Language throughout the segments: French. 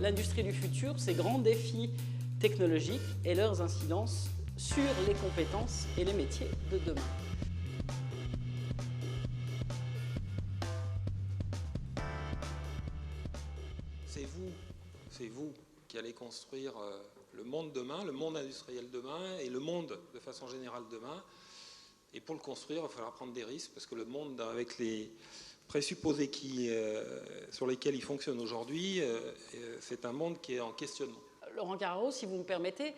l'industrie du futur, ces grands défis technologiques et leurs incidences sur les compétences et les métiers de demain. C'est vous qui allez construire le monde demain, le monde industriel demain et le monde de façon générale demain. Et pour le construire, il va falloir prendre des risques parce que le monde, avec les présupposés sur lesquels il fonctionne aujourd'hui, c'est un monde qui est en questionnement. Laurent Carraro, si vous me permettez,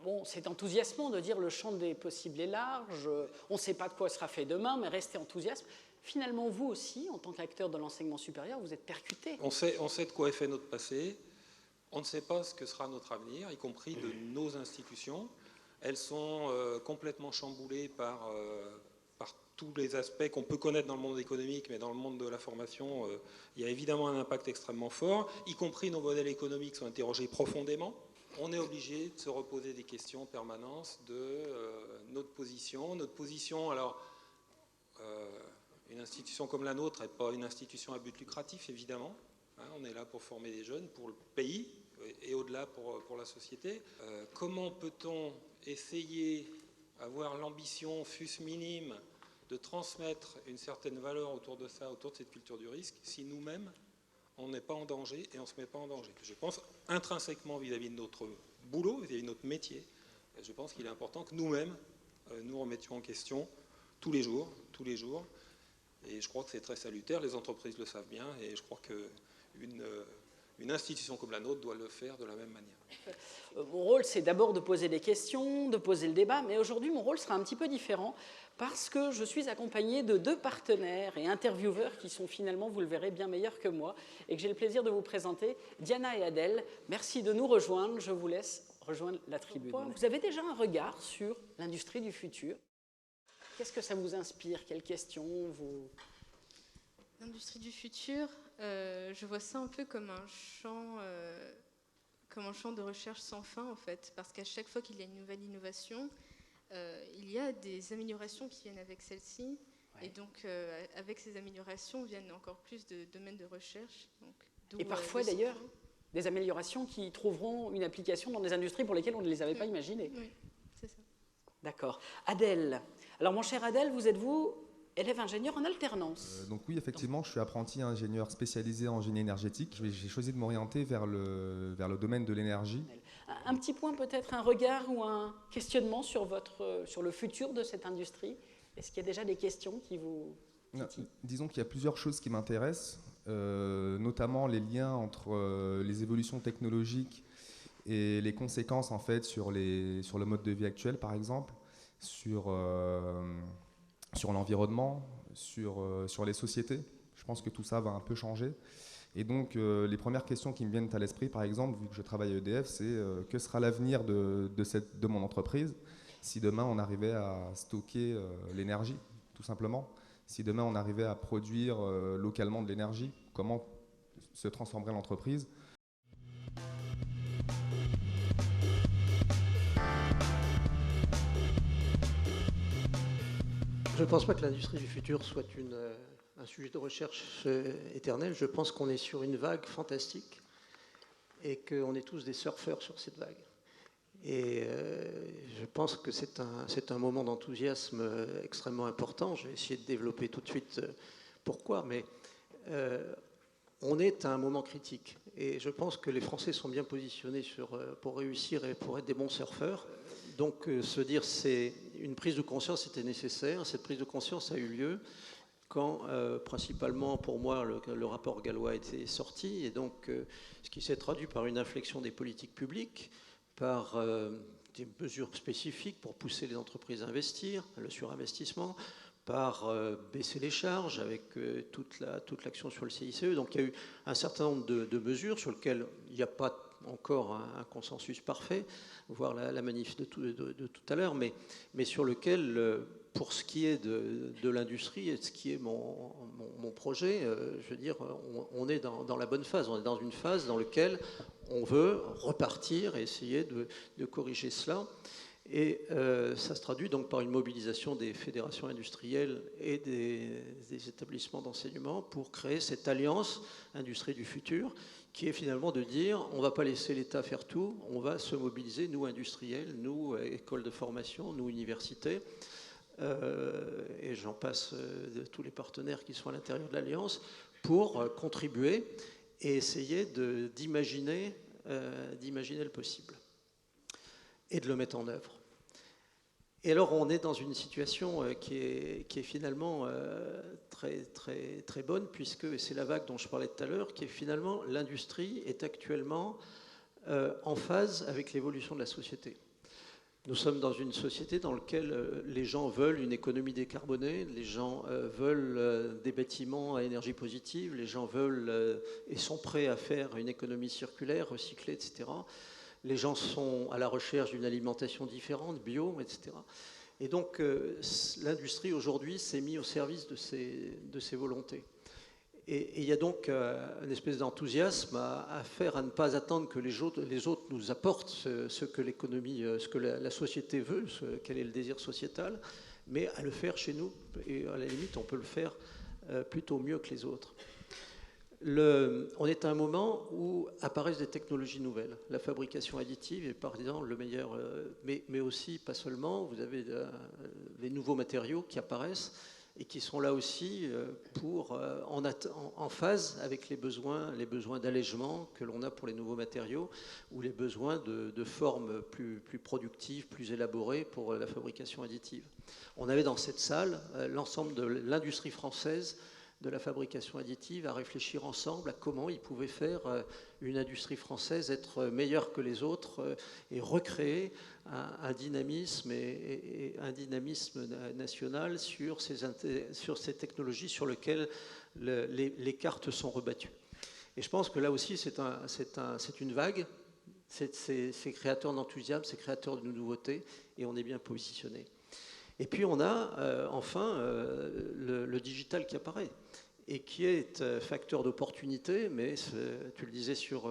bon, c'est enthousiasmant de dire le champ des possibles est large, on ne sait pas de quoi sera fait demain, mais restez enthousiaste. Finalement, vous aussi, en tant qu'acteur de l'enseignement supérieur, vous êtes percuté. On sait de quoi est fait notre passé, on ne sait pas ce que sera notre avenir, y compris de nos institutions. Elles sont complètement chamboulées par tous les aspects qu'on peut connaître dans le monde économique, mais dans le monde de la formation, il y a évidemment un impact extrêmement fort, y compris nos modèles économiques sont interrogés profondément. On est obligé de se reposer des questions en permanence de notre position. Notre position, alors, une institution comme la nôtre n'est pas une institution à but lucratif, évidemment. On est là pour former des jeunes, pour le pays et au-delà pour la société. Comment peut-on essayer, avoir l'ambition, fût-ce minime, de transmettre une certaine valeur autour de ça, autour de cette culture du risque, si nous-mêmes, on n'est pas en danger et on ne se met pas en danger. Je pense intrinsèquement vis-à-vis de notre boulot, vis-à-vis de notre métier, je pense qu'il est important que nous-mêmes, nous remettions en question tous les jours. Et je crois que c'est très salutaire, les entreprises le savent bien, et je crois qu'une institution comme la nôtre doit le faire de la même manière. Mon rôle, c'est d'abord de poser des questions, de poser le débat, mais aujourd'hui, mon rôle sera un petit peu différent parce que je suis accompagné de 2 partenaires et intervieweurs qui sont finalement, vous le verrez, bien meilleurs que moi et que j'ai le plaisir de vous présenter, Diana et Adèle. Merci de nous rejoindre, je vous laisse rejoindre la tribune. Vous avez déjà un regard sur l'industrie du futur. Qu'est-ce que ça vous inspire? Quelles questions vous... L'industrie du futur, je vois ça un peu comme un champ de recherche sans fin, en fait, parce qu'à chaque fois qu'il y a une nouvelle innovation, il y a des améliorations qui viennent avec celle-ci, ouais. Et donc avec ces améliorations viennent encore plus de domaines de recherche. Donc, et parfois d'ailleurs, des améliorations qui trouveront une application dans des industries pour lesquelles on ne les avait pas imaginées. Oui, c'est ça. D'accord. Adèle, alors mon cher Adèle, vous êtes-vous élève ingénieur en alternance? Donc oui, effectivement, je suis apprenti ingénieur spécialisé en génie énergétique. J'ai choisi de m'orienter vers le domaine de l'énergie. Un petit point peut-être, un regard ou un questionnement sur le futur de cette industrie. Est-ce qu'il y a déjà des questions qui vous... Disons qu'il y a plusieurs choses qui m'intéressent, notamment les liens entre les évolutions technologiques et les conséquences en fait sur le mode de vie actuel, par exemple, sur l'environnement, sur les sociétés. Je pense que tout ça va un peu changer. Et donc, les premières questions qui me viennent à l'esprit, par exemple, vu que je travaille à EDF, c'est que sera l'avenir de mon entreprise si demain on arrivait à stocker l'énergie, tout simplement. Si demain on arrivait à produire localement de l'énergie, comment se transformerait l'entreprise ? Je ne pense pas que l'industrie du futur soit un sujet de recherche éternel. Je pense qu'on est sur une vague fantastique et qu'on est tous des surfeurs sur cette vague. Et je pense que c'est un moment d'enthousiasme extrêmement important. Je vais essayer de développer tout de suite pourquoi, mais on est à un moment critique. Et je pense que les Français sont bien positionnés pour réussir et pour être des bons surfeurs. Donc se dire c'est une prise de conscience était nécessaire. Cette prise de conscience a eu lieu quand principalement pour moi le rapport Gallois était sorti, et donc ce qui s'est traduit par une inflexion des politiques publiques, par des mesures spécifiques pour pousser les entreprises à investir, le surinvestissement, par baisser les charges avec toute l'action sur le CICE. Donc il y a eu un certain nombre de mesures sur lesquelles il n'y a pas encore un consensus parfait, voire la manif de tout à l'heure, mais sur lequel, pour ce qui est de l'industrie et ce qui est mon projet, je veux dire, on est dans la bonne phase. On est dans une phase dans laquelle on veut repartir et essayer de corriger cela. Et ça se traduit donc par une mobilisation des fédérations industrielles et des établissements d'enseignement pour créer cette alliance industrie du futur, qui est finalement de dire on ne va pas laisser l'État faire tout, on va se mobiliser, nous industriels, nous écoles de formation, nous universités, et j'en passe de tous les partenaires qui sont à l'intérieur de l'Alliance, pour contribuer et essayer d'imaginer le possible et de le mettre en œuvre. Et alors on est dans une situation qui est finalement très, très, très bonne, puisque, et c'est la vague dont je parlais tout à l'heure, qui est finalement l'industrie est actuellement en phase avec l'évolution de la société. Nous sommes dans une société dans laquelle les gens veulent une économie décarbonée, les gens veulent des bâtiments à énergie positive, les gens veulent et sont prêts à faire une économie circulaire, recyclée, etc. Les gens sont à la recherche d'une alimentation différente, bio, etc. Et donc l'industrie aujourd'hui s'est mise au service de ces volontés. Et il y a donc une espèce d'enthousiasme à faire, à ne pas attendre que les autres nous apportent ce que l'économie, ce que la société veut, quel est le désir sociétal, mais à le faire chez nous. Et à la limite, on peut le faire plutôt mieux que les autres. On est à un moment où apparaissent des technologies nouvelles. La fabrication additive est par exemple le meilleur, mais aussi, pas seulement, vous avez les nouveaux matériaux qui apparaissent et qui sont là aussi en phase avec les besoins d'allègement que l'on a pour les nouveaux matériaux ou les besoins de formes plus productives, plus élaborées pour la fabrication additive. On avait dans cette salle l'ensemble de l'industrie française de la fabrication additive à réfléchir ensemble à comment ils pouvaient faire une industrie française être meilleure que les autres et recréer un dynamisme et un dynamisme national sur ces technologies sur lesquelles les cartes sont rebattues. Et je pense que là aussi c'est une vague, c'est créateur d'enthousiasme, c'est créateur de nouveautés, et on est bien positionné. Et puis on a enfin le digital qui apparaît et qui est facteur d'opportunité, mais tu le disais sur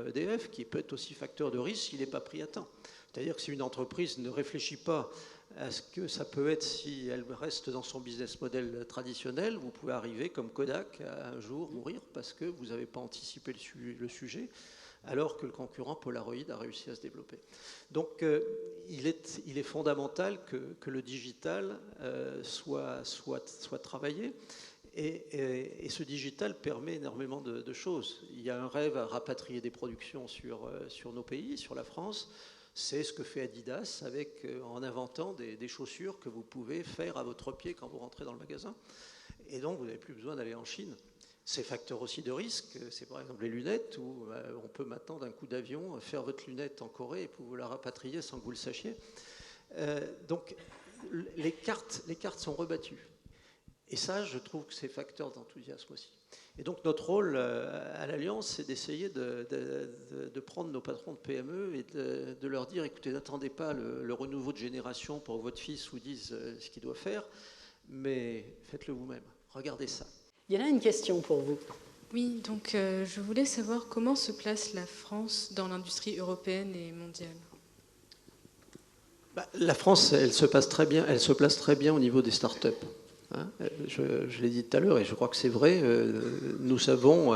EDF, qui peut être aussi facteur de risque s'il n'est pas pris à temps. C'est-à-dire que si une entreprise ne réfléchit pas à ce que ça peut être si elle reste dans son business model traditionnel, vous pouvez arriver comme Kodak à un jour mourir parce que vous n'avez pas anticipé le sujet, alors que le concurrent Polaroid a réussi à se développer. Donc il est fondamental que le digital soit travaillé, et ce digital permet énormément de choses. Il y a un rêve à rapatrier des productions sur nos pays, sur la France. C'est ce que fait Adidas en inventant des chaussures que vous pouvez faire à votre pied quand vous rentrez dans le magasin. Et donc vous n'avez plus besoin d'aller en Chine. C'est facteur aussi de risque, c'est par exemple les lunettes, où on peut maintenant d'un coup d'avion faire votre lunette en Corée et vous la rapatrier sans que vous le sachiez. Donc les cartes sont rebattues. Et ça, je trouve que c'est facteur d'enthousiasme aussi. Et donc notre rôle à l'Alliance, c'est d'essayer de prendre nos patrons de PME et de leur dire, écoutez, n'attendez pas le renouveau de génération pour que votre fils vous dise ce qu'il doit faire, mais faites-le vous-même, regardez ça. Il y en a une question pour vous. Oui, donc je voulais savoir comment se place la France dans l'industrie européenne et mondiale. La France, elle se place très bien au niveau des startups. Hein, je l'ai dit tout à l'heure et je crois que c'est vrai. Nous savons,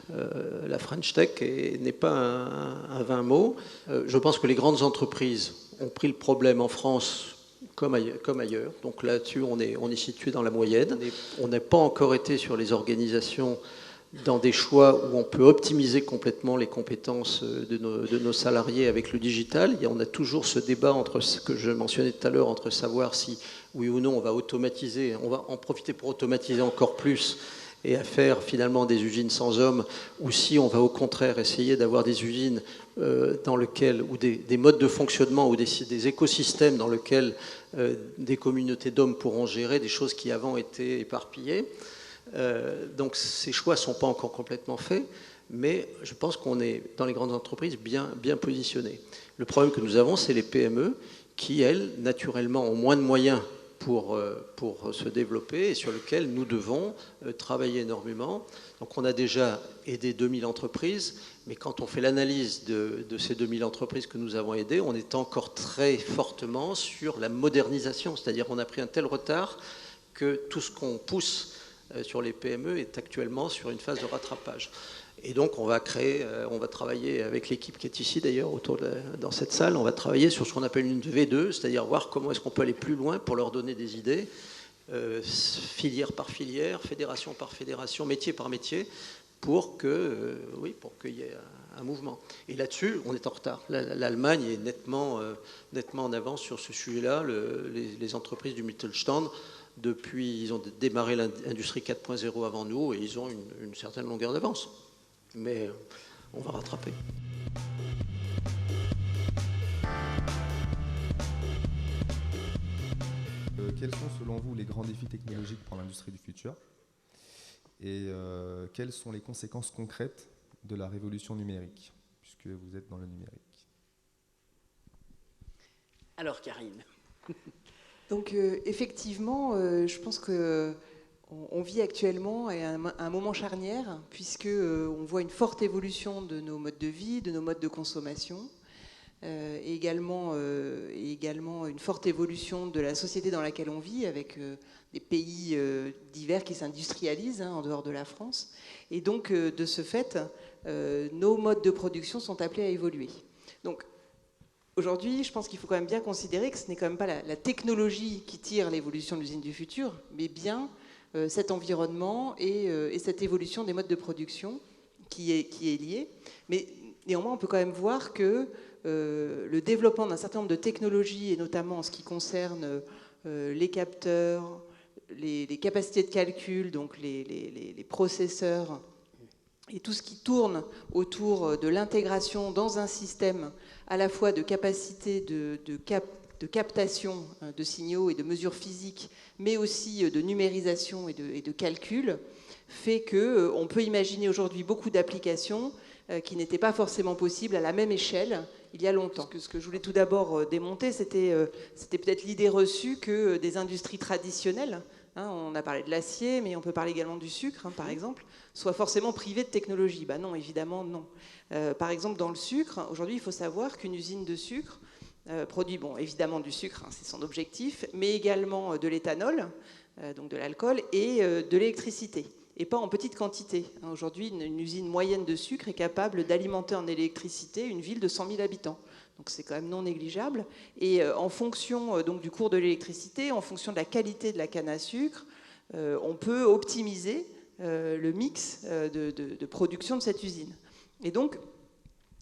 la French Tech n'est pas un vain mot. Je pense que les grandes entreprises ont pris le problème en France comme ailleurs. Donc là-dessus, on est situé dans la moyenne. On n'a pas encore été sur les organisations dans des choix où on peut optimiser complètement les compétences de nos salariés avec le digital. On a toujours ce débat entre ce que je mentionnais tout à l'heure, entre savoir si oui ou non on va automatiser, on va en profiter pour automatiser encore plus et à faire finalement des usines sans hommes, ou si on va au contraire essayer d'avoir des usines dans lesquelles, ou des modes de fonctionnement, ou des écosystèmes dans lesquels des communautés d'hommes pourront gérer des choses qui avant étaient éparpillées. Donc ces choix ne sont pas encore complètement faits, mais je pense qu'on est dans les grandes entreprises bien positionnés. Le problème que nous avons, c'est les PME qui, elles, naturellement, ont moins de moyens pour se développer et sur lequel nous devons travailler énormément. Donc on a déjà aidé 2000 entreprises, mais quand on fait l'analyse de ces 2000 entreprises que nous avons aidées, on est encore très fortement sur la modernisation, c'est-à-dire qu'on a pris un tel retard que tout ce qu'on pousse sur les PME est actuellement sur une phase de rattrapage. Et donc on va travailler avec l'équipe qui est ici d'ailleurs dans cette salle, on va travailler sur ce qu'on appelle une V2, c'est-à-dire voir comment est-ce qu'on peut aller plus loin pour leur donner des idées, filière par filière, fédération par fédération, métier par métier, pour qu'il y ait un mouvement. Et là-dessus, on est en retard. L'Allemagne est nettement en avance sur ce sujet-là. Les entreprises du Mittelstand, ils ont démarré l'industrie 4.0 avant nous et ils ont une certaine longueur d'avance. Mais on va rattraper. Quels sont selon vous les grands défis technologiques pour l'industrie du futur? Et quelles sont les conséquences concrètes de la révolution numérique, puisque vous êtes dans le numérique? Alors, Karine. Donc, effectivement, je pense que on vit actuellement à un moment charnière, puisque on voit une forte évolution de nos modes de vie, de nos modes de consommation, et également une forte évolution de la société dans laquelle on vit, avec des pays divers qui s'industrialisent en dehors de la France. Et donc, de ce fait, nos modes de production sont appelés à évoluer. Donc, aujourd'hui, je pense qu'il faut quand même bien considérer que ce n'est quand même pas la technologie qui tire l'évolution de l'usine du futur, mais bien cet environnement et cette évolution des modes de production qui est liée. Mais néanmoins, on peut quand même voir que le développement d'un certain nombre de technologies, et notamment en ce qui concerne les capteurs, les capacités de calcul, donc les processeurs, et tout ce qui tourne autour de l'intégration dans un système à la fois de capacité de captation de signaux et de mesures physiques, mais aussi de numérisation et de calcul, fait qu'on peut imaginer aujourd'hui beaucoup d'applications qui n'étaient pas forcément possibles à la même échelle il y a longtemps. Ce que je voulais tout d'abord démonter, c'était peut-être l'idée reçue que des industries traditionnelles, on a parlé de l'acier, mais on peut parler également du sucre, par exemple, soient forcément privées de technologie. Non, évidemment, non. Par exemple, dans le sucre, aujourd'hui, il faut savoir qu'une usine de sucre produit, évidemment du sucre, c'est son objectif, mais également de l'éthanol, donc de l'alcool, et de l'électricité, et pas en petite quantité. Aujourd'hui, une usine moyenne de sucre est capable d'alimenter en électricité une ville de 100 000 habitants. Donc c'est quand même non négligeable. Et en fonction donc, du cours de l'électricité, en fonction de la qualité de la canne à sucre, on peut optimiser le mix de production de cette usine. Et donc,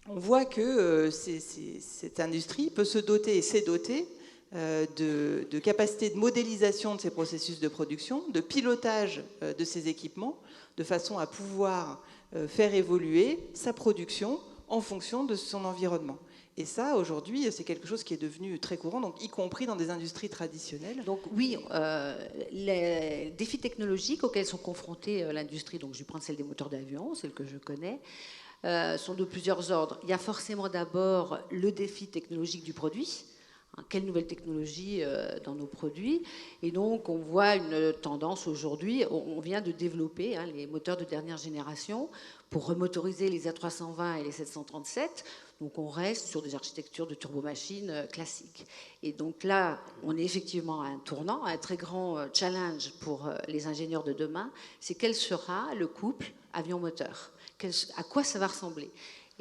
on voit que cette industrie peut se doter et s'est dotée de capacités de modélisation de ces processus de production, de pilotage de ces équipements, de façon à pouvoir faire évoluer sa production en fonction de son environnement. Et ça, aujourd'hui, c'est quelque chose qui est devenu très courant, donc y compris dans des industries traditionnelles. Donc oui, les défis technologiques auxquels sont confrontés l'industrie, donc je vais prendre celle des moteurs d'avion, celle que je connais, sont de plusieurs ordres. Il y a forcément d'abord le défi technologique du produit. Quelle nouvelle technologie dans nos produits? Et donc, on voit une tendance aujourd'hui. On vient de développer les moteurs de dernière génération pour remotoriser les A320 et les 737. Donc, on reste sur des architectures de turbomachines classiques. Et donc là, on est effectivement à un tournant, un très grand challenge pour les ingénieurs de demain. C'est quel sera le couple avion-moteur? À quoi ça va ressembler?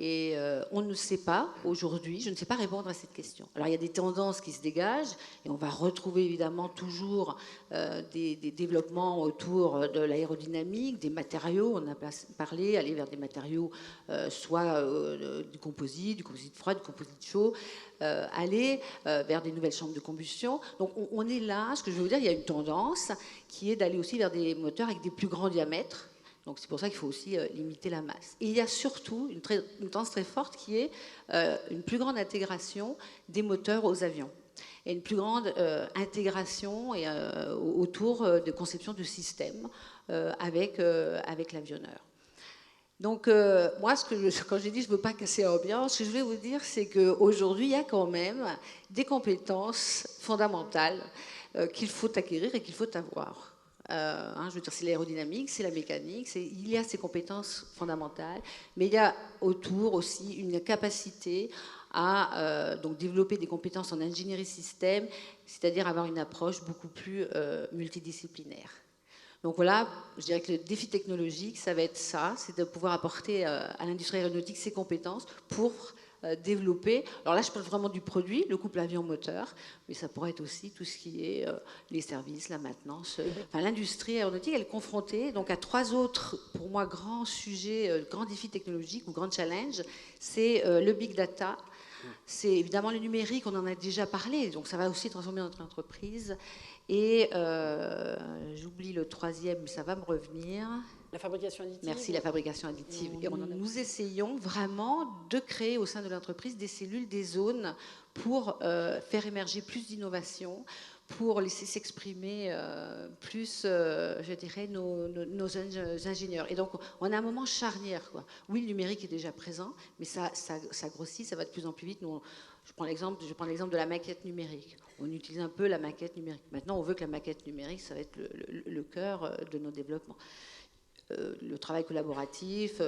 Et on ne sait pas aujourd'hui, je ne sais pas répondre à cette question. Alors il y a des tendances qui se dégagent et on va retrouver évidemment toujours des développements autour de l'aérodynamique, des matériaux, on a parlé, aller vers des matériaux soit du composite froid, du composite chaud, aller vers des nouvelles chambres de combustion. Donc on est là, ce que je veux vous dire, il y a une tendance qui est d'aller aussi vers des moteurs avec des plus grands diamètres. Donc c'est pour ça qu'il faut aussi limiter la masse. Et il y a surtout une tendance très forte qui est une plus grande intégration des moteurs aux avions et une plus grande intégration autour de conception de systèmes avec l'avionneur. Donc moi, quand j'ai dit je ne veux pas casser l'ambiance, ce que je voulais vous dire, c'est qu'aujourd'hui, il y a quand même des compétences fondamentales qu'il faut acquérir et qu'il faut avoir. Je veux dire, c'est l'aérodynamique, c'est la mécanique, il y a ces compétences fondamentales, mais il y a autour aussi une capacité à donc développer des compétences en ingénierie système, c'est-à-dire avoir une approche beaucoup plus multidisciplinaire. Donc voilà, je dirais que le défi technologique, ça va être ça, c'est de pouvoir apporter à l'industrie aéronautique ses compétences pour développer. Alors là, je parle vraiment du produit, le couple avion-moteur, mais ça pourrait être aussi tout ce qui est les services, la maintenance. Enfin, l'industrie aéronautique, elle est confrontée donc à 3 autres, pour moi, grands sujets, grands défis technologiques ou grands challenges. C'est le big data, c'est évidemment le numérique, on en a déjà parlé, donc ça va aussi transformer notre entreprise. Et j'oublie le 3e, mais ça va me revenir. La fabrication additive. Merci, la fabrication additive. Et nous essayons vraiment de créer au sein de l'entreprise des cellules, des zones pour faire émerger plus d'innovation, pour laisser s'exprimer plus, je dirais, nos ingénieurs. Et donc, on a un moment charnière, quoi. Oui, le numérique est déjà présent, mais ça grossit, ça va de plus en plus vite. Nous, je prends l'exemple de la maquette numérique. On utilise un peu la maquette numérique. Maintenant, on veut que la maquette numérique, ça va être le cœur de nos développements. Le travail collaboratif,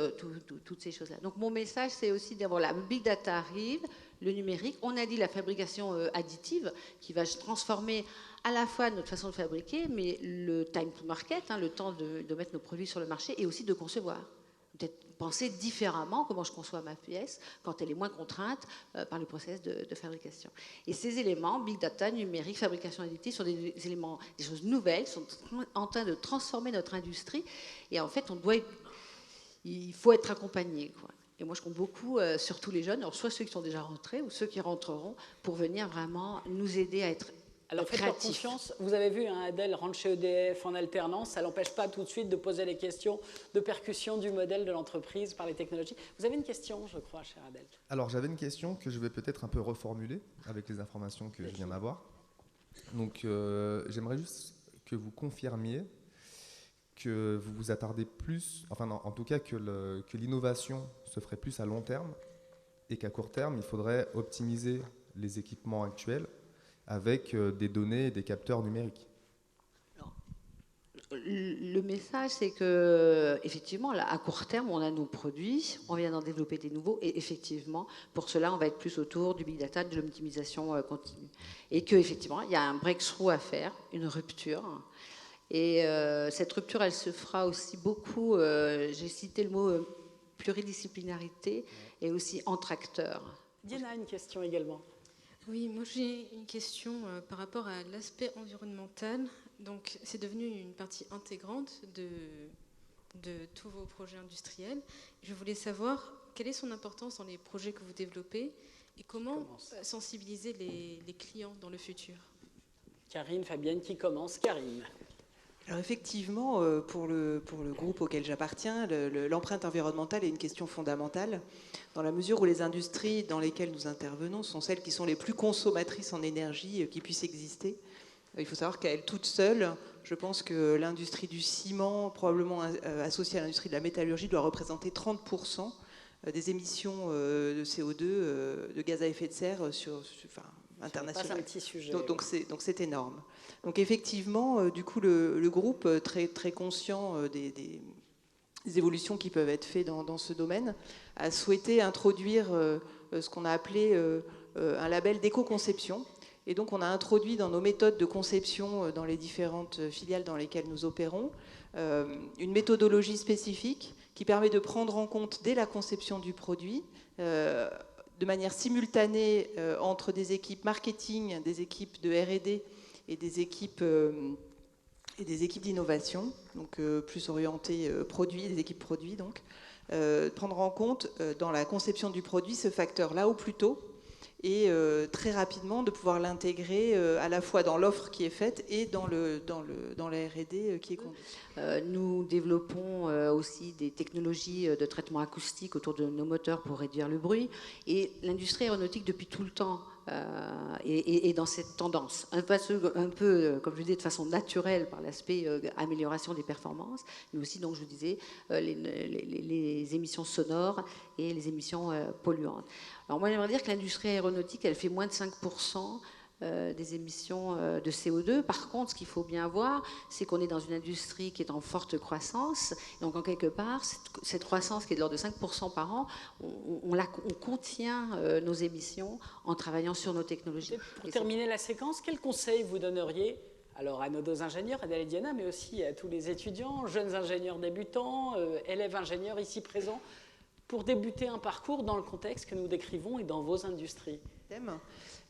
toutes ces choses-là. Donc mon message, c'est aussi d'avoir le big data arrive, le numérique. On a dit la fabrication additive qui va transformer à la fois notre façon de fabriquer, mais le time to market, le temps de mettre nos produits sur le marché et aussi de concevoir. Peut-être penser différemment comment je conçois ma pièce quand elle est moins contrainte par le process de fabrication. Et ces éléments, big data, numérique, fabrication additive, sont des éléments, des choses nouvelles, sont en train de transformer notre industrie. Et en fait, il faut être accompagné, quoi. Et moi, je compte beaucoup sur tous les jeunes, alors soit ceux qui sont déjà rentrés ou ceux qui rentreront, pour venir vraiment nous aider à être alors faites-leur confiance. Vous avez vu, Adèle rentre chez EDF en alternance, ça ne l'empêche pas tout de suite de poser les questions de percussion du modèle de l'entreprise par les technologies. Vous avez une question, je crois, chère Adèle. Alors j'avais une question que je vais peut-être un peu reformuler avec les informations que je viens d'avoir. Donc j'aimerais juste que vous confirmiez que vous vous attardez plus, enfin non, en tout cas que l'innovation se ferait plus à long terme et qu'à court terme, il faudrait optimiser les équipements actuels avec des données et des capteurs numériques. Le message, c'est que effectivement, là, à court terme, on a nos produits, on vient d'en développer des nouveaux, et effectivement, pour cela, on va être plus autour du big data, de l'optimisation continue, et que effectivement, il y a un breakthrough à faire, une rupture. Et cette rupture, elle se fera aussi beaucoup. J'ai cité le mot pluridisciplinarité et aussi entre acteurs. Diana a une question également. Oui, moi j'ai une question par rapport à l'aspect environnemental. Donc c'est devenu une partie intégrante de tous vos projets industriels. Je voulais savoir quelle est son importance dans les projets que vous développez et comment sensibiliser les clients dans le futur. Karine, Fabienne, qui commence? Karine. Alors effectivement, pour le groupe auquel j'appartiens, l'empreinte environnementale est une question fondamentale, dans la mesure où les industries dans lesquelles nous intervenons sont celles qui sont les plus consommatrices en énergie qui puissent exister. Il faut savoir qu'à elle toute seule, je pense que l'industrie du ciment, probablement associée à l'industrie de la métallurgie, doit représenter 30% des émissions de CO2, de gaz à effet de serre international. C'est un petit sujet. Donc c'est énorme. Donc effectivement, du coup, le groupe, très, très conscient des évolutions qui peuvent être faites dans ce domaine, a souhaité introduire ce qu'on a appelé un label d'éco-conception. Et donc on a introduit dans nos méthodes de conception dans les différentes filiales dans lesquelles nous opérons une méthodologie spécifique qui permet de prendre en compte dès la conception du produit de manière simultanée entre des équipes marketing, des équipes de R&D et des équipes d'innovation, donc plus orientées produits, des équipes produits, donc prendre en compte dans la conception du produit ce facteur-là au plus tôt et très rapidement de pouvoir l'intégrer à la fois dans l'offre qui est faite et dans la R&D qui est conduite. Nous développons aussi des technologies de traitement acoustique autour de nos moteurs pour réduire le bruit. Et l'industrie aéronautique, depuis tout le temps, est dans cette tendance. Un peu, comme je disais, de façon naturelle par l'aspect amélioration des performances, mais aussi, donc, je vous disais, les émissions sonores et les émissions polluantes. Alors moi, j'aimerais dire que l'industrie aéronautique, elle fait moins de 5% des émissions de CO2. Par contre, ce qu'il faut bien voir, c'est qu'on est dans une industrie qui est en forte croissance. Donc, en quelque part, cette croissance qui est de l'ordre de 5% par an, on contient nos émissions en travaillant sur nos technologies. Pour terminer la séquence, quel conseil vous donneriez alors à nos deux ingénieurs, Adèle et Diana, mais aussi à tous les étudiants, jeunes ingénieurs débutants, élèves ingénieurs ici présents, pour débuter un parcours dans le contexte que nous décrivons et dans vos industries?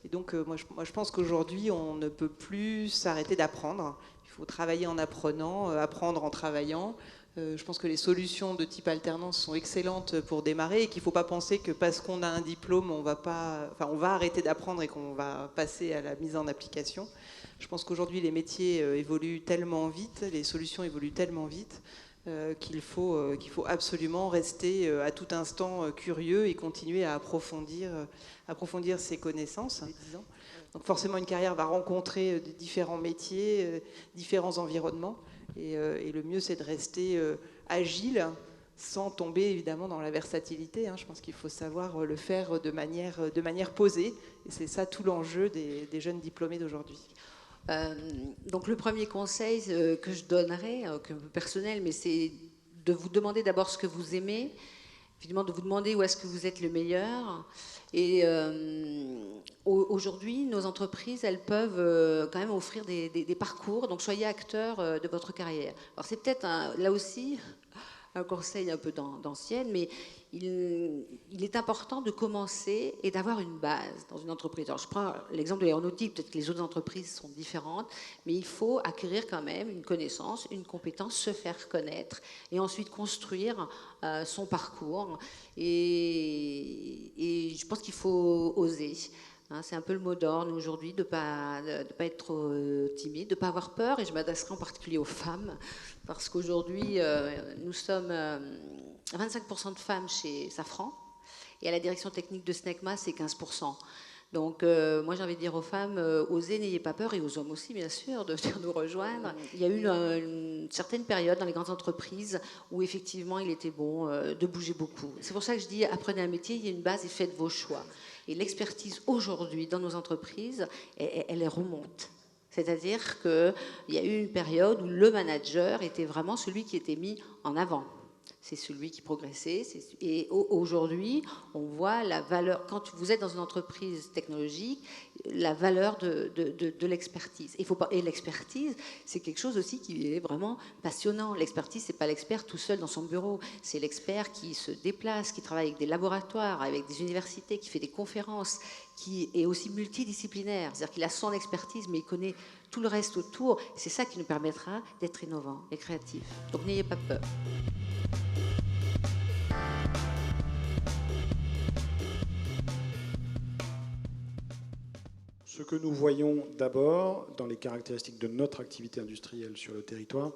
Et donc, moi, je pense qu'aujourd'hui, on ne peut plus s'arrêter d'apprendre. Il faut travailler en apprenant, apprendre en travaillant. Je pense que les solutions de type alternance sont excellentes pour démarrer et qu'il ne faut pas penser que parce qu'on a un diplôme, on va arrêter d'apprendre et qu'on va passer à la mise en application. Je pense qu'aujourd'hui, les métiers évoluent tellement vite, les solutions évoluent tellement vite qu'il faut absolument rester à tout instant curieux et continuer à approfondir ses connaissances. Donc forcément, une carrière va rencontrer différents métiers, différents environnements. Et le mieux, c'est de rester agile sans tomber évidemment dans la versatilité. Je pense qu'il faut savoir le faire de manière posée. Et c'est ça tout l'enjeu des jeunes diplômés d'aujourd'hui. Donc le premier conseil que je donnerais, que personnel, mais c'est de vous demander d'abord ce que vous aimez, évidemment de vous demander où est-ce que vous êtes le meilleur. Et aujourd'hui, nos entreprises, elles peuvent quand même offrir des parcours, donc soyez acteurs de votre carrière. Alors c'est peut-être là aussi un conseil un peu d'ancienne, mais il est important de commencer et d'avoir une base dans une entreprise. Alors je prends l'exemple de l'aéronautique, peut-être que les autres entreprises sont différentes, mais il faut acquérir quand même une connaissance, une compétence, se faire connaître et ensuite construire son parcours. Et je pense qu'il faut oser. C'est un peu le mot d'ordre aujourd'hui, de pas être trop timide, de ne pas avoir peur, et je m'adresserai en particulier aux femmes, parce qu'aujourd'hui, nous sommes 25% de femmes chez Safran, et à la direction technique de Snecma, c'est 15%. Donc, moi, j'ai envie de dire aux femmes, osez, n'ayez pas peur, et aux hommes aussi, bien sûr, de venir nous rejoindre. Il y a eu une certaine période dans les grandes entreprises où, effectivement, il était bon de bouger beaucoup. C'est pour ça que je dis, apprenez un métier, il y a une base et faites vos choix. Et l'expertise aujourd'hui dans nos entreprises, elle remonte. C'est-à-dire qu'il y a eu une période où le manager était vraiment celui qui était mis en avant. C'est celui qui progressait. Et aujourd'hui, on voit la valeur, quand vous êtes dans une entreprise technologique, la valeur de l'expertise. Et l'expertise, c'est quelque chose aussi qui est vraiment passionnant. L'expertise, c'est pas l'expert tout seul dans son bureau. C'est l'expert qui se déplace, qui travaille avec des laboratoires, avec des universités, qui fait des conférences, qui est aussi multidisciplinaire. C'est-à-dire qu'il a son expertise, mais il connaît tout le reste autour. C'est ça qui nous permettra d'être innovants et créatifs. Donc n'ayez pas peur. Ce que nous voyons d'abord dans les caractéristiques de notre activité industrielle sur le territoire,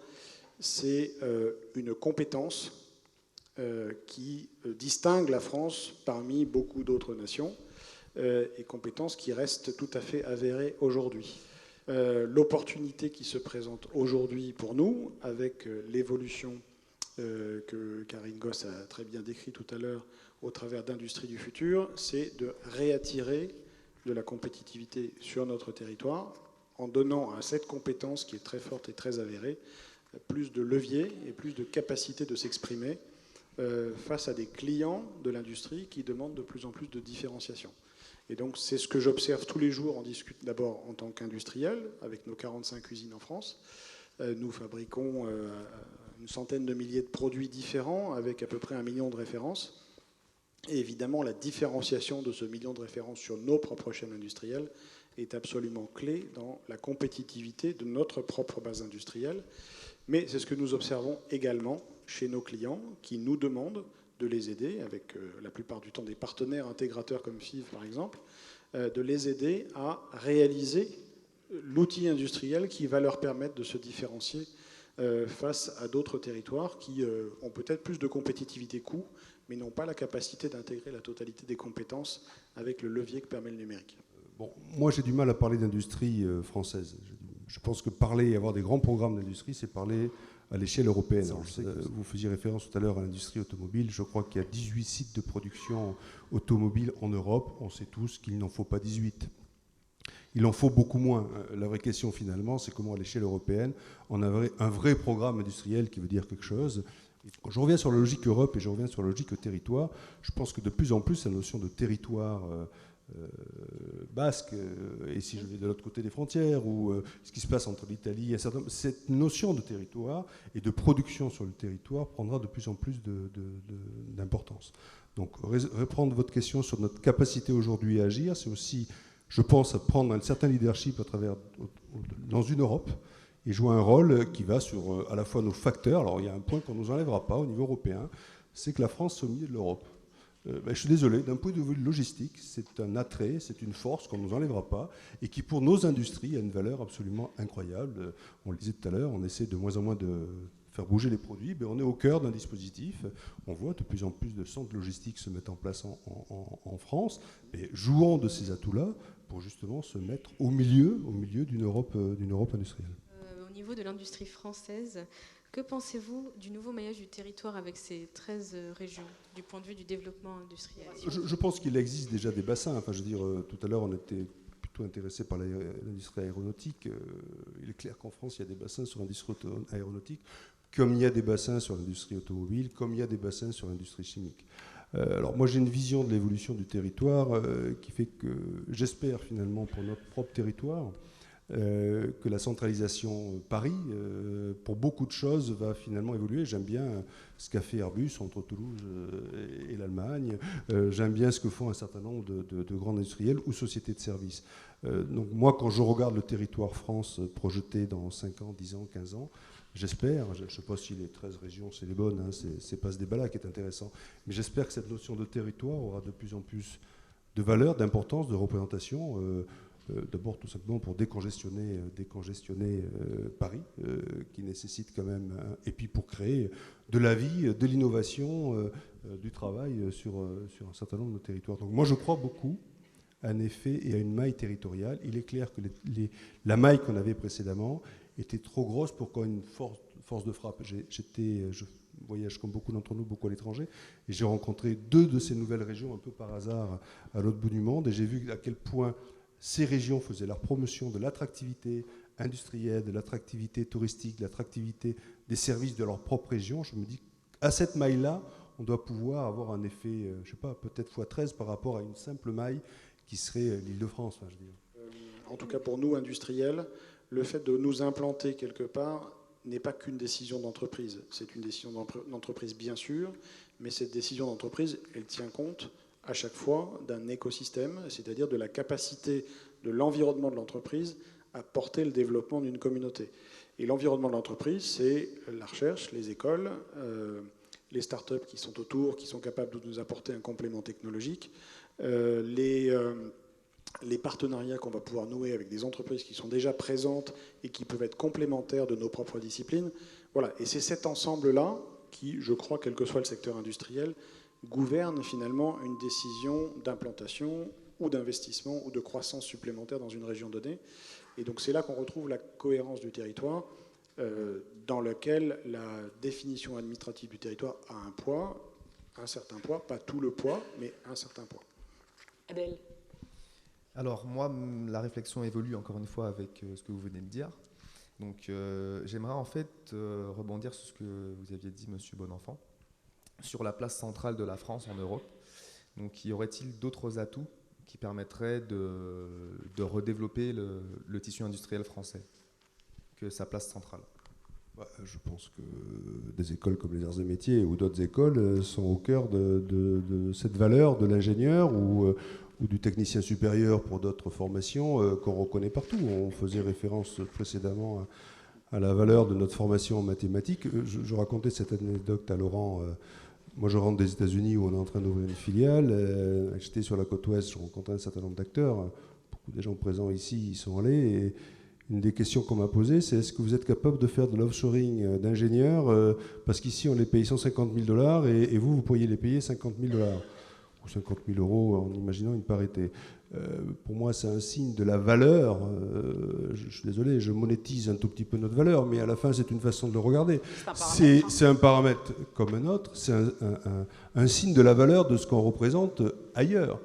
c'est une compétence qui distingue la France parmi beaucoup d'autres nations, et compétence qui reste tout à fait avérée aujourd'hui. L'opportunité qui se présente aujourd'hui pour nous, avec l'évolution que Karine Goss a très bien décrit tout à l'heure au travers d'Industrie du futur, c'est de réattirer de la compétitivité sur notre territoire en donnant à cette compétence qui est très forte et très avérée plus de levier et plus de capacité de s'exprimer face à des clients de l'industrie qui demandent de plus en plus de différenciation. Et donc c'est ce que j'observe tous les jours. On discute d'abord en tant qu'industriel avec nos 45 usines en France. Nous fabriquons une centaine de milliers de produits différents avec à peu près 1 million de références. Et évidemment, la différenciation de ce million de références sur nos propres chaînes industrielles est absolument clé dans la compétitivité de notre propre base industrielle. Mais c'est ce que nous observons également chez nos clients qui nous demandent de les aider, avec la plupart du temps des partenaires intégrateurs comme FIV par exemple, de les aider à réaliser l'outil industriel qui va leur permettre de se différencier face à d'autres territoires qui ont peut-être plus de compétitivité coût, mais n'ont pas la capacité d'intégrer la totalité des compétences avec le levier que permet le numérique. Bon, moi j'ai du mal à parler d'industrie française. Je pense que parler et avoir des grands programmes d'industrie, c'est parler à l'échelle européenne. Vous faisiez référence tout à l'heure à l'industrie automobile. Je crois qu'il y a 18 sites de production automobile en Europe. On sait tous qu'il n'en faut pas 18. Il en faut beaucoup moins. La vraie question finalement, c'est comment à l'échelle européenne, on a un vrai programme industriel qui veut dire quelque chose. Je reviens sur la logique Europe et je reviens sur la logique territoire. Je pense que de plus en plus, la notion de territoire basque, et si je vais de l'autre côté des frontières, ou ce qui se passe entre l'Italie et cette notion de territoire et de production sur le territoire prendra de plus en plus d'importance. Donc, reprendre votre question sur notre capacité aujourd'hui à agir, c'est aussi, je pense, à prendre un certain leadership dans une Europe et jouer un rôle qui va sur à la fois nos facteurs. Alors, il y a un point qu'on ne nous enlèvera pas au niveau européen, c'est que la France est au milieu de l'Europe. Je suis désolé, d'un point de vue logistique, c'est un attrait, c'est une force qu'on ne nous enlèvera pas et qui, pour nos industries, a une valeur absolument incroyable. On le disait tout à l'heure, on essaie de moins en moins de faire bouger les produits, mais on est au cœur d'un dispositif. On voit de plus en plus de centres logistiques se mettre en place en France. Mais jouons de ces atouts-là pour justement se mettre au milieu d'une Europe industrielle. Au niveau de l'industrie française, que pensez-vous du nouveau maillage du territoire avec ces 13 régions, du point de vue du développement industriel? Je pense qu'il existe déjà des bassins. Enfin, je veux dire, tout à l'heure, on était plutôt intéressé par l'industrie aéronautique. Il est clair qu'en France, il y a des bassins sur l'industrie aéronautique, comme il y a des bassins sur l'industrie automobile, comme il y a des bassins sur l'industrie chimique. Alors moi, j'ai une vision de l'évolution du territoire qui fait que j'espère finalement pour notre propre territoire que la centralisation Paris, pour beaucoup de choses, va finalement évoluer. J'aime bien ce qu'a fait Airbus entre Toulouse et l'Allemagne. J'aime bien ce que font un certain nombre de grands industriels ou sociétés de services. Donc moi, quand je regarde le territoire France projeté dans 5 ans, 10 ans, 15 ans, j'espère, je ne sais pas si les 13 régions, c'est les bonnes, hein, c'est pas ce débat-là qui est intéressant, mais j'espère que cette notion de territoire aura de plus en plus de valeur, d'importance, de représentation. D'abord, tout simplement pour décongestionner Paris, qui nécessite quand même, et puis pour créer de la vie, de l'innovation, du travail sur un certain nombre de territoires. Donc moi, je crois beaucoup à un effet et à une maille territoriale. Il est clair que la maille qu'on avait précédemment était trop grosse pour qu'on ait une force de frappe. Je voyage comme beaucoup d'entre nous, beaucoup à l'étranger, et j'ai rencontré 2 de ces nouvelles régions un peu par hasard à l'autre bout du monde, et j'ai vu à quel point ces régions faisaient leur promotion de l'attractivité industrielle, de l'attractivité touristique, de l'attractivité des services de leur propre région. Je me dis qu'à cette maille-là, on doit pouvoir avoir un effet, je ne sais pas, peut-être x13 par rapport à une simple maille qui serait l'Île-de-France. Enfin, je veux dire. En tout cas, pour nous, industriels, le fait de nous implanter quelque part n'est pas qu'une décision d'entreprise. C'est une décision d'entreprise, bien sûr, mais cette décision d'entreprise, elle tient compte à chaque fois d'un écosystème, c'est-à-dire de la capacité de l'environnement de l'entreprise à porter le développement d'une communauté. Et l'environnement de l'entreprise, c'est la recherche, les écoles, les startups qui sont autour, qui sont capables de nous apporter un complément technologique, les partenariats qu'on va pouvoir nouer avec des entreprises qui sont déjà présentes et qui peuvent être complémentaires de nos propres disciplines. Voilà. Et c'est cet ensemble-là qui, je crois, quel que soit le secteur industriel, gouverne finalement une décision d'implantation ou d'investissement ou de croissance supplémentaire dans une région donnée. Et donc c'est là qu'on retrouve la cohérence du territoire, dans lequel la définition administrative du territoire a un poids, un certain poids, pas tout le poids, mais un certain poids. Adèle. Alors moi, la réflexion évolue encore une fois avec ce que vous venez de dire. Donc j'aimerais en fait rebondir sur ce que vous aviez dit, Monsieur Bonenfant, sur la place centrale de la France en Europe. Donc y aurait-il d'autres atouts qui permettraient de redévelopper le tissu industriel français que sa place centrale? Je pense que des écoles comme les arts et métiers ou d'autres écoles sont au cœur de cette valeur de l'ingénieur ou du technicien supérieur pour d'autres formations qu'on reconnaît partout. On faisait référence précédemment à la valeur de notre formation en mathématiques. Je racontais cette anecdote à Laurent. Moi, je rentre des États-Unis où on est en train d'ouvrir une filiale. J'étais sur la côte ouest, je rencontrais un certain nombre d'acteurs. Beaucoup des gens présents ici y sont allés. Et une des questions qu'on m'a posées, c'est est-ce que vous êtes capable de faire de l'offshoring d'ingénieurs parce qu'ici, on les paye 150 000 $ et vous pourriez les payer 50 000 $ ou 50 000 € en imaginant une parité. Pour moi, c'est un signe de la valeur. Je suis désolé, je monétise un tout petit peu notre valeur, mais à la fin, c'est une façon de le regarder. C'est un paramètre comme un autre, c'est un signe de la valeur de ce qu'on représente ailleurs.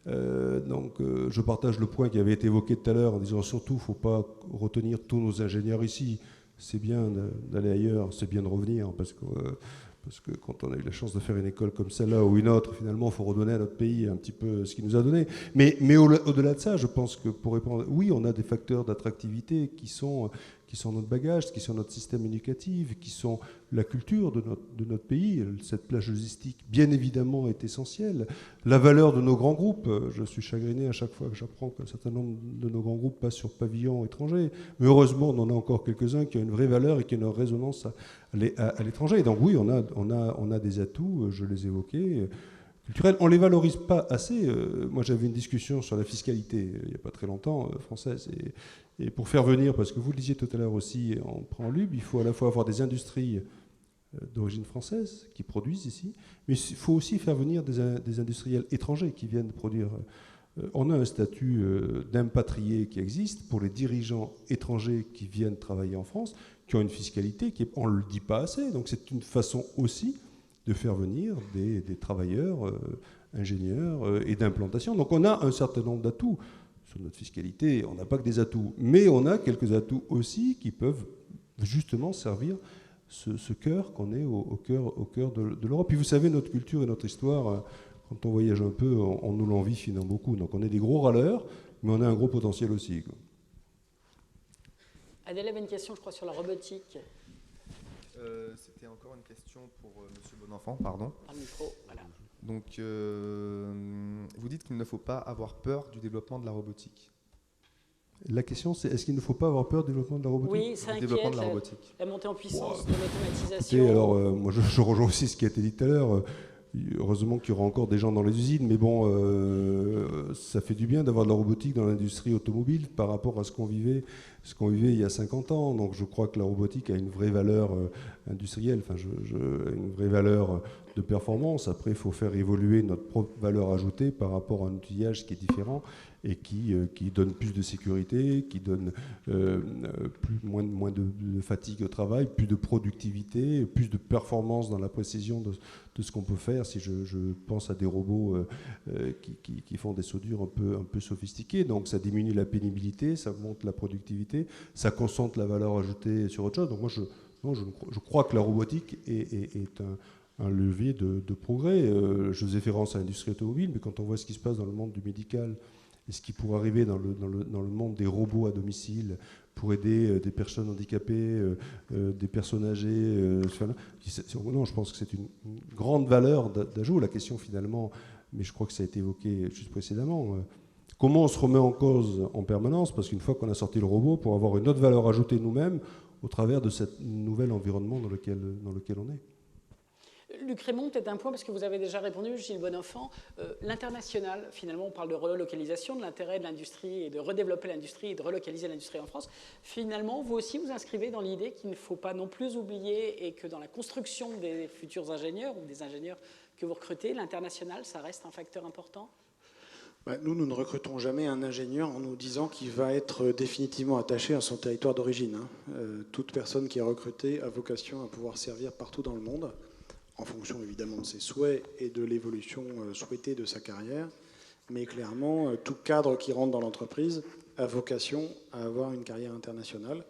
Je partage le point qui avait été évoqué tout à l'heure en disant surtout, il ne faut pas retenir tous nos ingénieurs ici. C'est bien d'aller ailleurs, c'est bien de revenir, parce que quand on a eu la chance de faire une école comme celle-là ou une autre, finalement, il faut redonner à notre pays un petit peu ce qu'il nous a donné. Mais au-delà de ça, je pense que pour répondre, oui, on a des facteurs d'attractivité qui sont notre bagage, qui sont notre système éducatif, qui sont la culture de notre pays. Cette plage logistique, bien évidemment, est essentielle. La valeur de nos grands groupes. Je suis chagriné à chaque fois que j'apprends qu'un certain nombre de nos grands groupes passent sur pavillon étranger. Mais heureusement, on en a encore quelques-uns qui ont une vraie valeur et qui ont une résonance à l'étranger. Donc oui, on a des atouts, je les évoquais, culturels. On ne les valorise pas assez. Moi, j'avais une discussion sur la fiscalité, il n'y a pas très longtemps, française. Et pour faire venir, parce que vous le disiez tout à l'heure aussi en préambule, il faut à la fois avoir des industries d'origine française qui produisent ici, mais il faut aussi faire venir des industriels étrangers qui viennent produire. On a un statut d'impatrié qui existe pour les dirigeants étrangers qui viennent travailler en France, qui ont une fiscalité on ne le dit pas assez. Donc c'est une façon aussi de faire venir des travailleurs, ingénieurs et d'implantation. Donc on a un certain nombre d'atouts. Sur notre fiscalité, on n'a pas que des atouts, mais on a quelques atouts aussi qui peuvent justement servir ce cœur qu'on est au cœur de l'Europe. Puis vous savez, notre culture et notre histoire, quand on voyage un peu, on nous l'envie finalement beaucoup. Donc on est des gros râleurs, mais on a un gros potentiel aussi, quoi. Adèle avait une question, je crois, sur la robotique. C'était encore une question pour Monsieur Bonenfant, pardon. Par le micro, voilà. Donc, vous dites qu'il ne faut pas avoir peur du développement de la robotique. La question, c'est est-ce qu'il ne faut pas avoir peur du développement de la robotique? Oui, ça inquiète, la montée en puissance de l'automatisation. Écoutez, alors, moi, je rejoins aussi ce qui a été dit tout à l'heure. Heureusement qu'il y aura encore des gens dans les usines, mais bon, ça fait du bien d'avoir de la robotique dans l'industrie automobile par rapport à ce qu'on vivait il y a 50 ans. Donc je crois que la robotique a une vraie valeur industrielle, une vraie valeur de performance. Après, il faut faire évoluer notre propre valeur ajoutée par rapport à un outillage qui est différent et qui donne plus de sécurité, qui donne moins de fatigue au travail, plus de productivité, plus de performance dans la précision de ce qu'on peut faire. Si je pense à des robots qui font des soudures un peu sophistiquées, donc ça diminue la pénibilité, ça monte la productivité, ça concentre la valeur ajoutée sur autre chose. Donc moi, je crois que la robotique est un levier de progrès. Je faisais référence à l'industrie automobile, mais quand on voit ce qui se passe dans le monde du médical et ce qui pourrait arriver dans le monde des robots à domicile pour aider des personnes handicapées, des personnes âgées, non, je pense que c'est une grande valeur d'ajout. La question finalement, mais je crois que ça a été évoqué juste précédemment, comment on se remet en cause en permanence, parce qu'une fois qu'on a sorti le robot, pour avoir une autre valeur ajoutée nous-mêmes au travers de ce nouvel environnement dans lequel on est. Luc Rémond, peut-être un point, parce que vous avez déjà répondu, Gilles Bonenfant. L'international, finalement, on parle de relocalisation, de l'intérêt de l'industrie et de redévelopper l'industrie et de relocaliser l'industrie en France. Finalement, vous aussi, vous inscrivez dans l'idée qu'il ne faut pas non plus oublier et que dans la construction des futurs ingénieurs ou des ingénieurs que vous recrutez, l'international, ça reste un facteur important? Nous ne recrutons jamais un ingénieur en nous disant qu'il va être définitivement attaché à son territoire d'origine. Toute personne qui est recrutée a vocation à pouvoir servir partout dans le monde, en fonction évidemment de ses souhaits et de l'évolution souhaitée de sa carrière. Mais clairement, tout cadre qui rentre dans l'entreprise a vocation à avoir une carrière internationale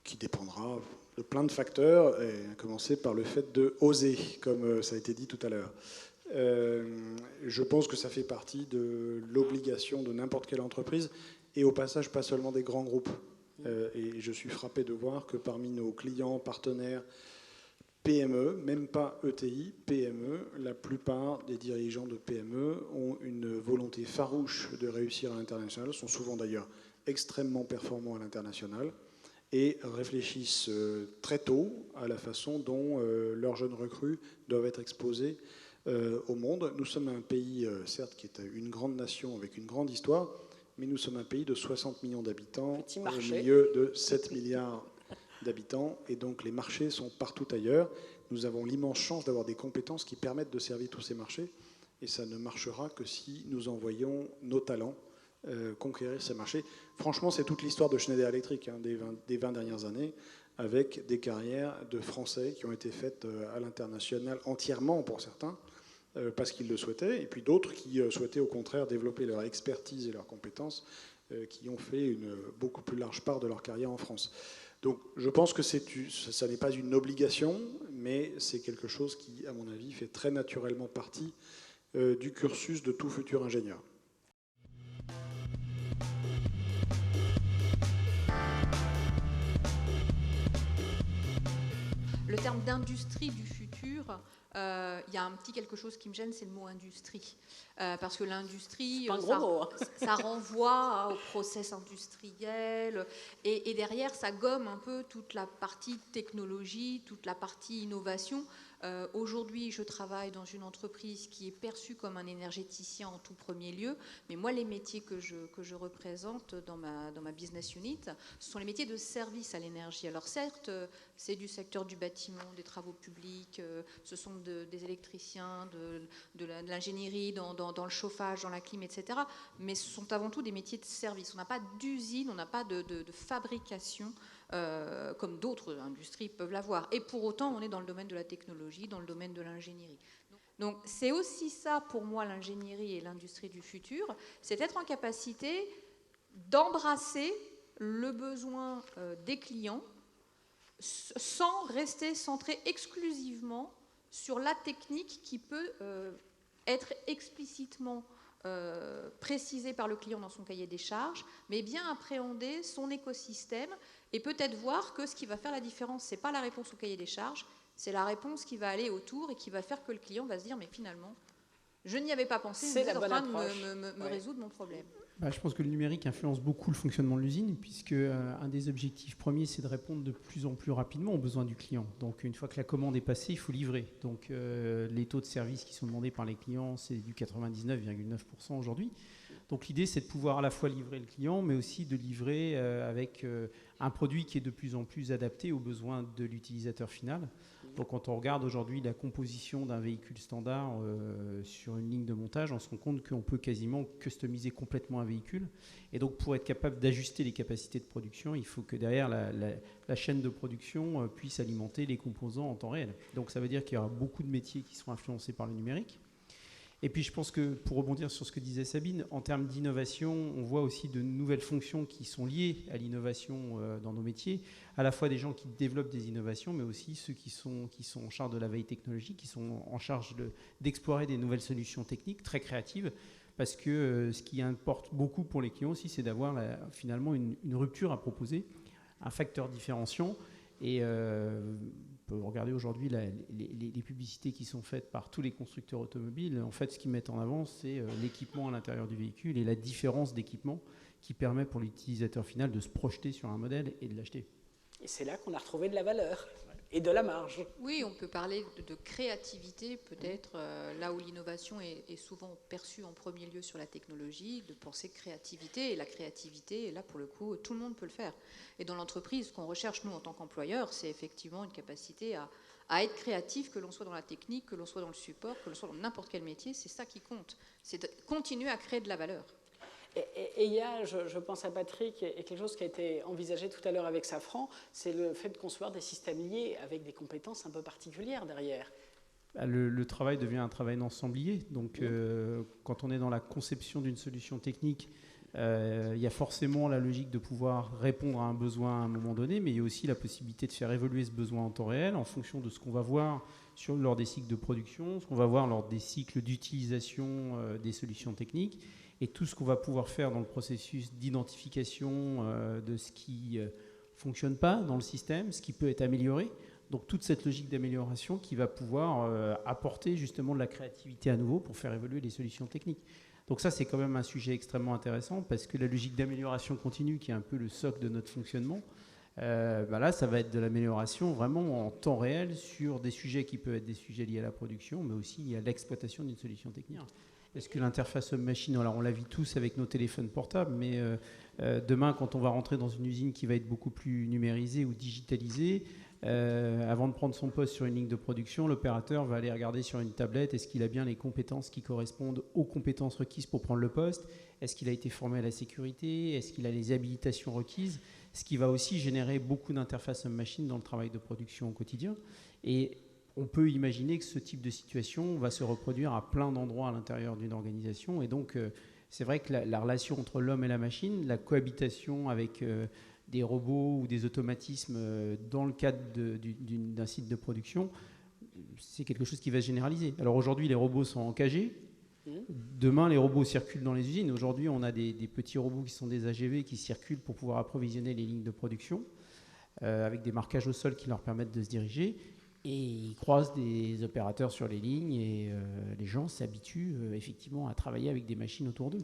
qui dépendra de plein de facteurs, et à commencer par le fait de oser, comme ça a été dit tout à l'heure. Je pense que ça fait partie de l'obligation de n'importe quelle entreprise, et au passage pas seulement des grands groupes. Et je suis frappé de voir que parmi nos clients, partenaires, PME, même pas ETI, PME, la plupart des dirigeants de PME ont une volonté farouche de réussir à l'international, sont souvent d'ailleurs extrêmement performants à l'international et réfléchissent très tôt à la façon dont leurs jeunes recrues doivent être exposés au monde. Nous sommes un pays, certes, qui est une grande nation avec une grande histoire, mais nous sommes un pays de 60 millions d'habitants au milieu de 7 milliards d'habitants, et donc les marchés sont partout ailleurs. Nous avons l'immense chance d'avoir des compétences qui permettent de servir tous ces marchés, et ça ne marchera que si nous envoyons nos talents conquérir ces marchés. Franchement, c'est toute l'histoire de Schneider Electric des 20 dernières années, avec des carrières de Français qui ont été faites à l'international entièrement pour certains, parce qu'ils le souhaitaient, et puis d'autres qui souhaitaient au contraire développer leur expertise et leurs compétences, qui ont fait une beaucoup plus large part de leur carrière en France. Donc je pense que ça n'est pas une obligation, mais c'est quelque chose qui, à mon avis, fait très naturellement partie du cursus de tout futur ingénieur. Le terme d'industrie du futur, il y a un petit quelque chose qui me gêne, c'est le mot industrie. Parce que l'industrie, ça renvoie au process industriel. Et derrière, ça gomme un peu toute la partie technologie, toute la partie innovation. Aujourd'hui, je travaille dans une entreprise qui est perçue comme un énergéticien en tout premier lieu. Mais moi, les métiers que je représente dans ma business unit, ce sont les métiers de service à l'énergie. Alors certes, c'est du secteur du bâtiment, des travaux publics, ce sont des électriciens, de l'ingénierie dans le chauffage, dans la clim, etc. Mais ce sont avant tout des métiers de service. On n'a pas d'usine, on n'a pas de fabrication comme d'autres industries peuvent l'avoir. Et pour autant, on est dans le domaine de la technologie, dans le domaine de l'ingénierie. Donc c'est aussi ça pour moi l'ingénierie et l'industrie du futur, c'est être en capacité d'embrasser le besoin des clients sans rester centré exclusivement sur la technique qui peut être explicitement précisée par le client dans son cahier des charges, mais bien appréhender son écosystème et peut-être voir que ce qui va faire la différence, ce n'est pas la réponse au cahier des charges, c'est la réponse qui va aller autour et qui va faire que le client va se dire mais finalement, je n'y avais pas pensé, vous êtes en train de me résoudre mon problème. Je pense que le numérique influence beaucoup le fonctionnement de l'usine, puisque un des objectifs premiers, c'est de répondre de plus en plus rapidement aux besoins du client. Donc une fois que la commande est passée, il faut livrer. Donc les taux de service qui sont demandés par les clients, c'est du 99,9% aujourd'hui. Donc l'idée, c'est de pouvoir à la fois livrer le client, mais aussi de livrer avec un produit qui est de plus en plus adapté aux besoins de l'utilisateur final. Donc quand on regarde aujourd'hui la composition d'un véhicule standard sur une ligne de montage, on se rend compte qu'on peut quasiment customiser complètement un véhicule. Et donc pour être capable d'ajuster les capacités de production, il faut que derrière la chaîne de production puisse alimenter les composants en temps réel. Donc ça veut dire qu'il y aura beaucoup de métiers qui seront influencés par le numérique. Et puis je pense que, pour rebondir sur ce que disait Sabine, en termes d'innovation, on voit aussi de nouvelles fonctions qui sont liées à l'innovation dans nos métiers, à la fois des gens qui développent des innovations, mais aussi ceux qui sont en charge de la veille technologique, qui sont en charge d'explorer des nouvelles solutions techniques très créatives, parce que ce qui importe beaucoup pour les clients aussi, c'est d'avoir finalement une rupture à proposer, un facteur différenciant. Et on peut regarder aujourd'hui les publicités qui sont faites par tous les constructeurs automobiles. En fait, ce qu'ils mettent en avant, c'est l'équipement à l'intérieur du véhicule et la différence d'équipement qui permet pour l'utilisateur final de se projeter sur un modèle et de l'acheter. Et c'est là qu'on a retrouvé de la valeur et de la marge. Oui, on peut parler de créativité, peut-être, là où l'innovation est souvent perçue en premier lieu sur la technologie, de penser créativité. Et la créativité, là, pour le coup, tout le monde peut le faire. Et dans l'entreprise, ce qu'on recherche, nous, en tant qu'employeurs, c'est effectivement une capacité à être créatif, que l'on soit dans la technique, que l'on soit dans le support, que l'on soit dans n'importe quel métier. C'est ça qui compte. C'est de continuer à créer de la valeur. Et il y a, je pense à Patrick, et quelque chose qui a été envisagé tout à l'heure avec Safran, c'est le fait de concevoir des systèmes liés avec des compétences un peu particulières derrière. Le travail devient un travail d'ensemblier. Donc, quand on est dans la conception d'une solution technique, il y a forcément la logique de pouvoir répondre à un besoin à un moment donné, mais il y a aussi la possibilité de faire évoluer ce besoin en temps réel en fonction de ce qu'on va voir lors des cycles de production, ce qu'on va voir lors des cycles d'utilisation des solutions techniques, et tout ce qu'on va pouvoir faire dans le processus d'identification de ce qui ne fonctionne pas dans le système, ce qui peut être amélioré. Donc toute cette logique d'amélioration qui va pouvoir apporter justement de la créativité à nouveau pour faire évoluer les solutions techniques. Donc ça, c'est quand même un sujet extrêmement intéressant parce que la logique d'amélioration continue, qui est un peu le socle de notre fonctionnement, là, ça va être de l'amélioration vraiment en temps réel sur des sujets qui peuvent être des sujets liés à la production, mais aussi à l'exploitation d'une solution technique. Est-ce que l'interface homme-machine, alors on la vit tous avec nos téléphones portables, mais demain, quand on va rentrer dans une usine qui va être beaucoup plus numérisée ou digitalisée, avant de prendre son poste sur une ligne de production, l'opérateur va aller regarder sur une tablette est-ce qu'il a bien les compétences qui correspondent aux compétences requises pour prendre le poste, est-ce qu'il a été formé à la sécurité, est-ce qu'il a les habilitations requises, ce qui va aussi générer beaucoup d'interfaces homme-machine dans le travail de production au quotidien. Et on peut imaginer que ce type de situation va se reproduire à plein d'endroits à l'intérieur d'une organisation. Et donc, c'est vrai que la relation entre l'homme et la machine, la cohabitation avec des robots ou des automatismes dans le cadre d'un site de production, c'est quelque chose qui va se généraliser. Alors aujourd'hui, les robots sont encagés. Demain, les robots circulent dans les usines. Aujourd'hui, on a des petits robots qui sont des AGV qui circulent pour pouvoir approvisionner les lignes de production avec des marquages au sol qui leur permettent de se diriger. Et ils croisent des opérateurs sur les lignes et les gens s'habituent effectivement à travailler avec des machines autour d'eux.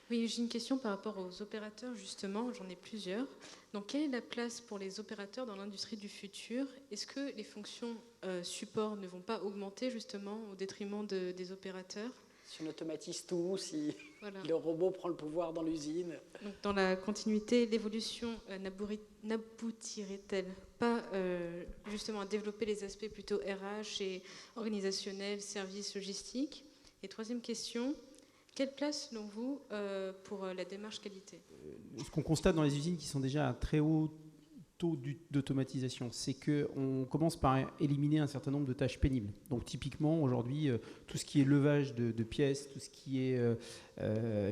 Oui, j'ai une question par rapport aux opérateurs, justement, j'en ai plusieurs. Donc, quelle est la place pour les opérateurs dans l'industrie du futur? Est-ce que les fonctions support ne vont pas augmenter, justement, au détriment des opérateurs? Si on automatise tout, si le robot prend le pouvoir dans l'usine. Donc, dans la continuité, l'évolution n'aboutirait-elle pas justement à développer les aspects plutôt RH et organisationnels, services logistiques? Et troisième question, quelle place, selon vous, pour la démarche qualité? Ce qu'on constate dans les usines qui sont déjà à très haut taux d'automatisation, c'est qu'on commence par éliminer un certain nombre de tâches pénibles. Donc typiquement, aujourd'hui, tout ce qui est levage de pièces, tout ce qui est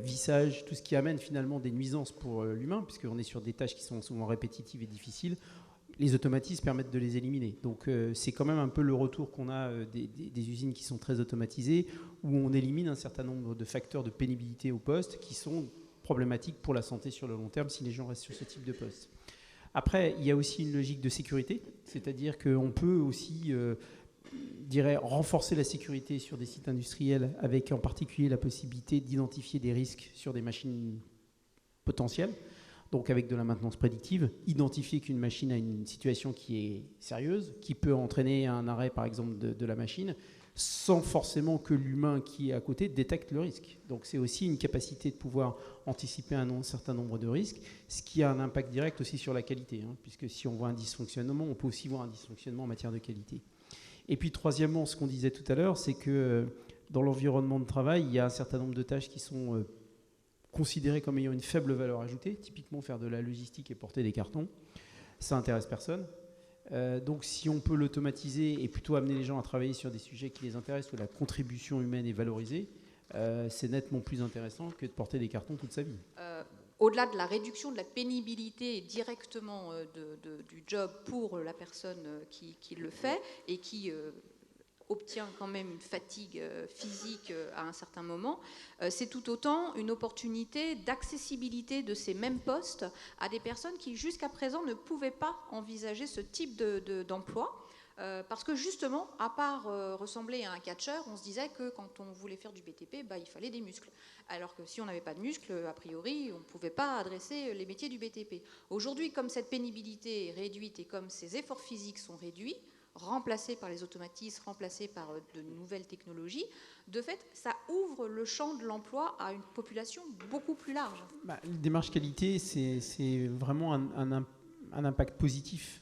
vissage, tout ce qui amène finalement des nuisances pour l'humain, puisqu'on est sur des tâches qui sont souvent répétitives et difficiles, les automatismes permettent de les éliminer. Donc c'est quand même un peu le retour qu'on a des usines qui sont très automatisées, où on élimine un certain nombre de facteurs de pénibilité au poste qui sont problématiques pour la santé sur le long terme si les gens restent sur ce type de poste. Après, il y a aussi une logique de sécurité, c'est-à-dire qu'on peut aussi renforcer la sécurité sur des sites industriels avec en particulier la possibilité d'identifier des risques sur des machines potentielles. Donc avec de la maintenance prédictive, identifier qu'une machine a une situation qui est sérieuse, qui peut entraîner un arrêt par exemple de la machine, sans forcément que l'humain qui est à côté détecte le risque. Donc c'est aussi une capacité de pouvoir anticiper un certain nombre de risques, ce qui a un impact direct aussi sur la qualité, puisque si on voit un dysfonctionnement, on peut aussi voir un dysfonctionnement en matière de qualité. Et puis troisièmement, ce qu'on disait tout à l'heure, c'est que dans l'environnement de travail, il y a un certain nombre de tâches qui sont considérées comme ayant une faible valeur ajoutée, typiquement faire de la logistique et porter des cartons, ça n'intéresse personne. Donc si on peut l'automatiser et plutôt amener les gens à travailler sur des sujets qui les intéressent, où la contribution humaine est valorisée, c'est nettement plus intéressant que de porter des cartons toute sa vie. Au-delà de la réduction de la pénibilité directement du job pour la personne qui le fait et qui obtient quand même une fatigue physique à un certain moment, c'est tout autant une opportunité d'accessibilité de ces mêmes postes à des personnes qui jusqu'à présent ne pouvaient pas envisager ce type d'emploi. Parce que justement, à part ressembler à un catcheur, on se disait que quand on voulait faire du BTP, il fallait des muscles. Alors que si on n'avait pas de muscles, a priori, on ne pouvait pas adresser les métiers du BTP. Aujourd'hui, comme cette pénibilité est réduite et comme ces efforts physiques sont réduits, remplacés par les automatismes, remplacés par de nouvelles technologies, de fait, ça ouvre le champ de l'emploi à une population beaucoup plus large. La démarche qualité, c'est vraiment un impact positif,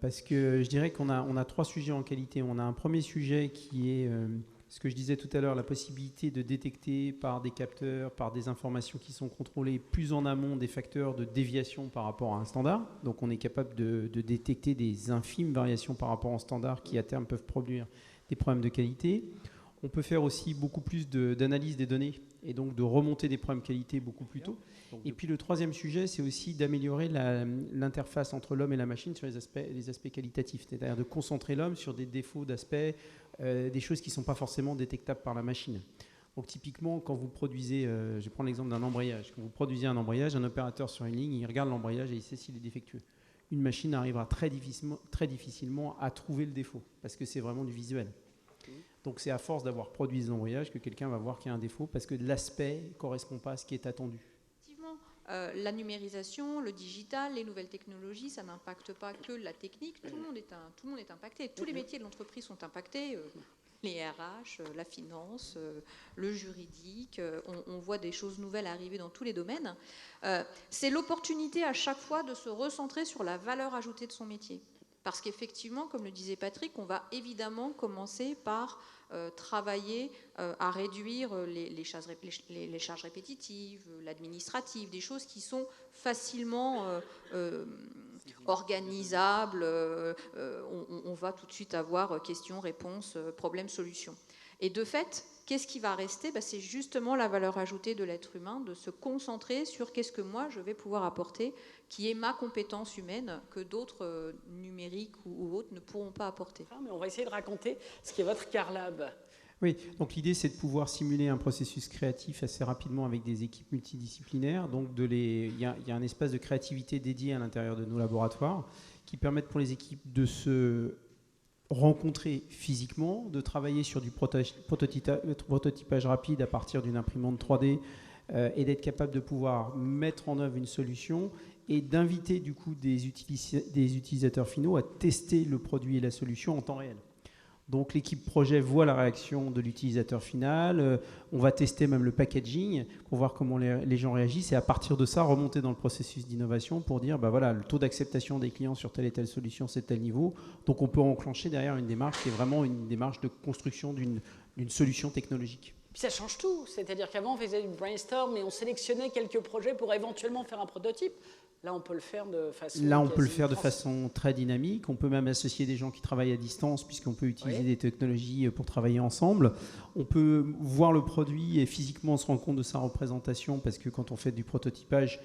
parce que je dirais qu'on a trois sujets en qualité. On a un premier sujet qui est, ce que je disais tout à l'heure, la possibilité de détecter par des capteurs, par des informations qui sont contrôlées plus en amont des facteurs de déviation par rapport à un standard. Donc on est capable de détecter des infimes variations par rapport au standard qui à terme peuvent produire des problèmes de qualité. On peut faire aussi beaucoup plus d'analyse des données et donc de remonter des problèmes de qualité beaucoup plus tôt. Et puis le troisième sujet, c'est aussi d'améliorer l'interface entre l'homme et la machine sur les aspects qualitatifs, c'est-à-dire de concentrer l'homme sur des défauts d'aspect, des choses qui ne sont pas forcément détectables par la machine. Donc typiquement, quand vous produisez, je vais prendre l'exemple d'un embrayage, quand vous produisez un embrayage, un opérateur sur une ligne, il regarde l'embrayage et il sait s'il est défectueux. Une machine arrivera très difficilement à trouver le défaut, parce que c'est vraiment du visuel. Donc c'est à force d'avoir produit des embrayages que quelqu'un va voir qu'il y a un défaut, parce que l'aspect ne correspond pas à ce qui est attendu. La numérisation, le digital, les nouvelles technologies, ça n'impacte pas que la technique, tout le monde est impacté. Tous les métiers de l'entreprise sont impactés, les RH, la finance, le juridique, on voit des choses nouvelles arriver dans tous les domaines. C'est l'opportunité à chaque fois de se recentrer sur la valeur ajoutée de son métier. Parce qu'effectivement, comme le disait Patrick, on va évidemment commencer par travailler à réduire les charges répétitives, l'administrative, des choses qui sont facilement organisable. On va tout de suite avoir questions, réponses, problèmes, solutions. Et de fait, qu'est-ce qui va rester? C'est justement la valeur ajoutée de l'être humain, de se concentrer sur qu'est-ce que moi je vais pouvoir apporter, qui est ma compétence humaine, que d'autres numériques ou autres ne pourront pas apporter. Mais on va essayer de raconter ce qui est votre Carlab. Oui, donc l'idée c'est de pouvoir simuler un processus créatif assez rapidement avec des équipes multidisciplinaires. Donc il y a un espace de créativité dédié à l'intérieur de nos laboratoires qui permettent pour les équipes de se rencontrer physiquement, de travailler sur du prototypage rapide à partir d'une imprimante 3D et d'être capable de pouvoir mettre en œuvre une solution et d'inviter du coup des utilisateurs finaux à tester le produit et la solution en temps réel. Donc l'équipe projet voit la réaction de l'utilisateur final, on va tester même le packaging pour voir comment les gens réagissent et à partir de ça remonter dans le processus d'innovation pour dire voilà, le taux d'acceptation des clients sur telle et telle solution c'est tel niveau. Donc on peut enclencher derrière une démarche qui est vraiment une démarche de construction d'une solution technologique. Puis ça change tout, c'est-à-dire qu'avant on faisait du brainstorm et on sélectionnait quelques projets pour éventuellement faire un prototype. Là, on peut le faire de façon très dynamique. On peut même associer des gens qui travaillent à distance, puisqu'on peut utiliser des technologies pour travailler ensemble. On peut voir le produit et physiquement se rendre compte de sa représentation, parce que quand on fait du prototypage,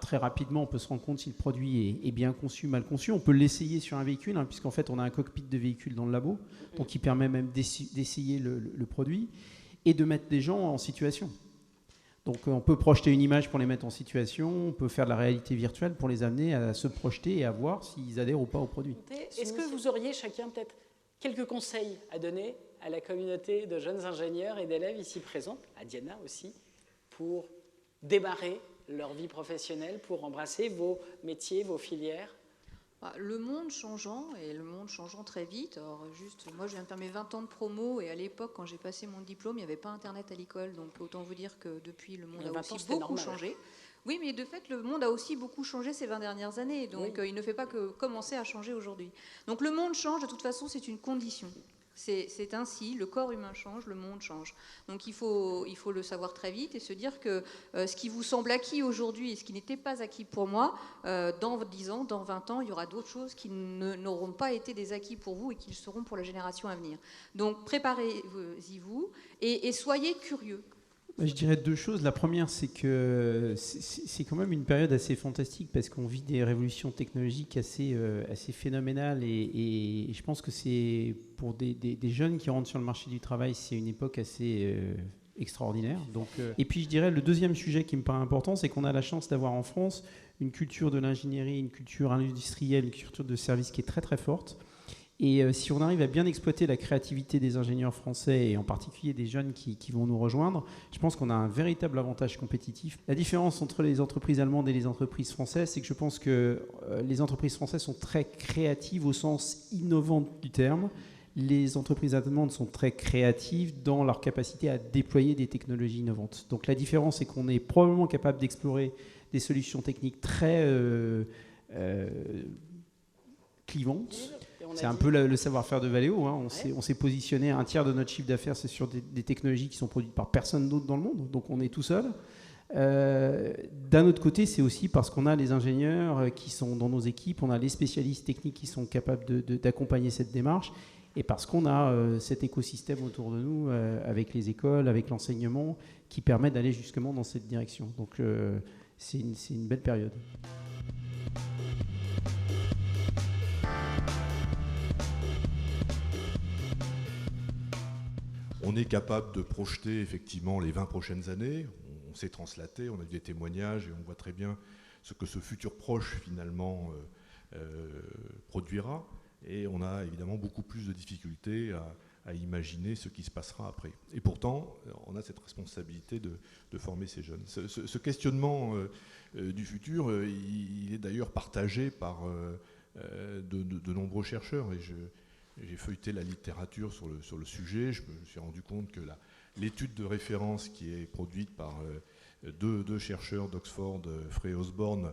très rapidement, on peut se rendre compte si le produit est bien conçu, mal conçu. On peut l'essayer sur un véhicule, puisqu'en fait, on a un cockpit de véhicule dans le labo, donc qui permet même d'essayer le produit et de mettre des gens en situation. Donc on peut projeter une image pour les mettre en situation, on peut faire de la réalité virtuelle pour les amener à se projeter et à voir s'ils adhèrent ou pas au produit. Est-ce que vous auriez chacun peut-être quelques conseils à donner à la communauté de jeunes ingénieurs et d'élèves ici présents, à Diana aussi, pour démarrer leur vie professionnelle, pour embrasser vos métiers, vos filières? Le monde changeant, et le monde changeant très vite. Alors moi je viens de faire mes 20 ans de promo, et à l'époque quand j'ai passé mon diplôme, il n'y avait pas internet à l'école, donc autant vous dire que depuis le monde a aussi beaucoup changé. Oui, mais de fait le monde a aussi beaucoup changé ces 20 dernières années, donc il ne fait pas que commencer à changer aujourd'hui. Donc le monde change, de toute façon c'est une condition. C'est ainsi, le corps humain change, le monde change. Donc il faut le savoir très vite et se dire que ce qui vous semble acquis aujourd'hui et ce qui n'était pas acquis pour moi, dans 10 ans, dans 20 ans, il y aura d'autres choses qui n'auront pas été des acquis pour vous et qui le seront pour la génération à venir. Donc préparez-y-vous et soyez curieux. Je dirais deux choses. La première, c'est que c'est quand même une période assez fantastique parce qu'on vit des révolutions technologiques assez phénoménales et je pense que c'est pour des jeunes qui rentrent sur le marché du travail, c'est une époque assez extraordinaire. Donc, et puis je dirais le deuxième sujet qui me paraît important, c'est qu'on a la chance d'avoir en France une culture de l'ingénierie, une culture industrielle, une culture de service qui est très très forte. Et si on arrive à bien exploiter la créativité des ingénieurs français, et en particulier des jeunes qui vont nous rejoindre, je pense qu'on a un véritable avantage compétitif. La différence entre les entreprises allemandes et les entreprises françaises, c'est que je pense que les entreprises françaises sont très créatives au sens innovant du terme. Les entreprises allemandes sont très créatives dans leur capacité à déployer des technologies innovantes. Donc la différence, c'est qu'on est probablement capable d'explorer des solutions techniques très clivantes. C'est un peu le savoir-faire de Valeo. On s'est positionné, un tiers de notre chiffre d'affaires, c'est sur des technologies qui sont produites par personne d'autre dans le monde, donc on est tout seul. D'un autre côté, c'est aussi parce qu'on a les ingénieurs qui sont dans nos équipes, on a les spécialistes techniques qui sont capables d'accompagner cette démarche, et parce qu'on a cet écosystème autour de nous, avec les écoles, avec l'enseignement, qui permet d'aller justement dans cette direction. Donc c'est une belle période. On est capable de projeter effectivement les 20 prochaines années. On s'est translaté, on a eu des témoignages et on voit très bien ce que ce futur proche finalement produira. Et on a évidemment beaucoup plus de difficultés à imaginer ce qui se passera après. Et pourtant, on a cette responsabilité de former ces jeunes. Ce questionnement du futur, il est d'ailleurs partagé par de nombreux chercheurs. Et j'ai feuilleté la littérature sur le sujet. Je me suis rendu compte que l'étude de référence qui est produite par deux chercheurs d'Oxford, Frey et Osborne,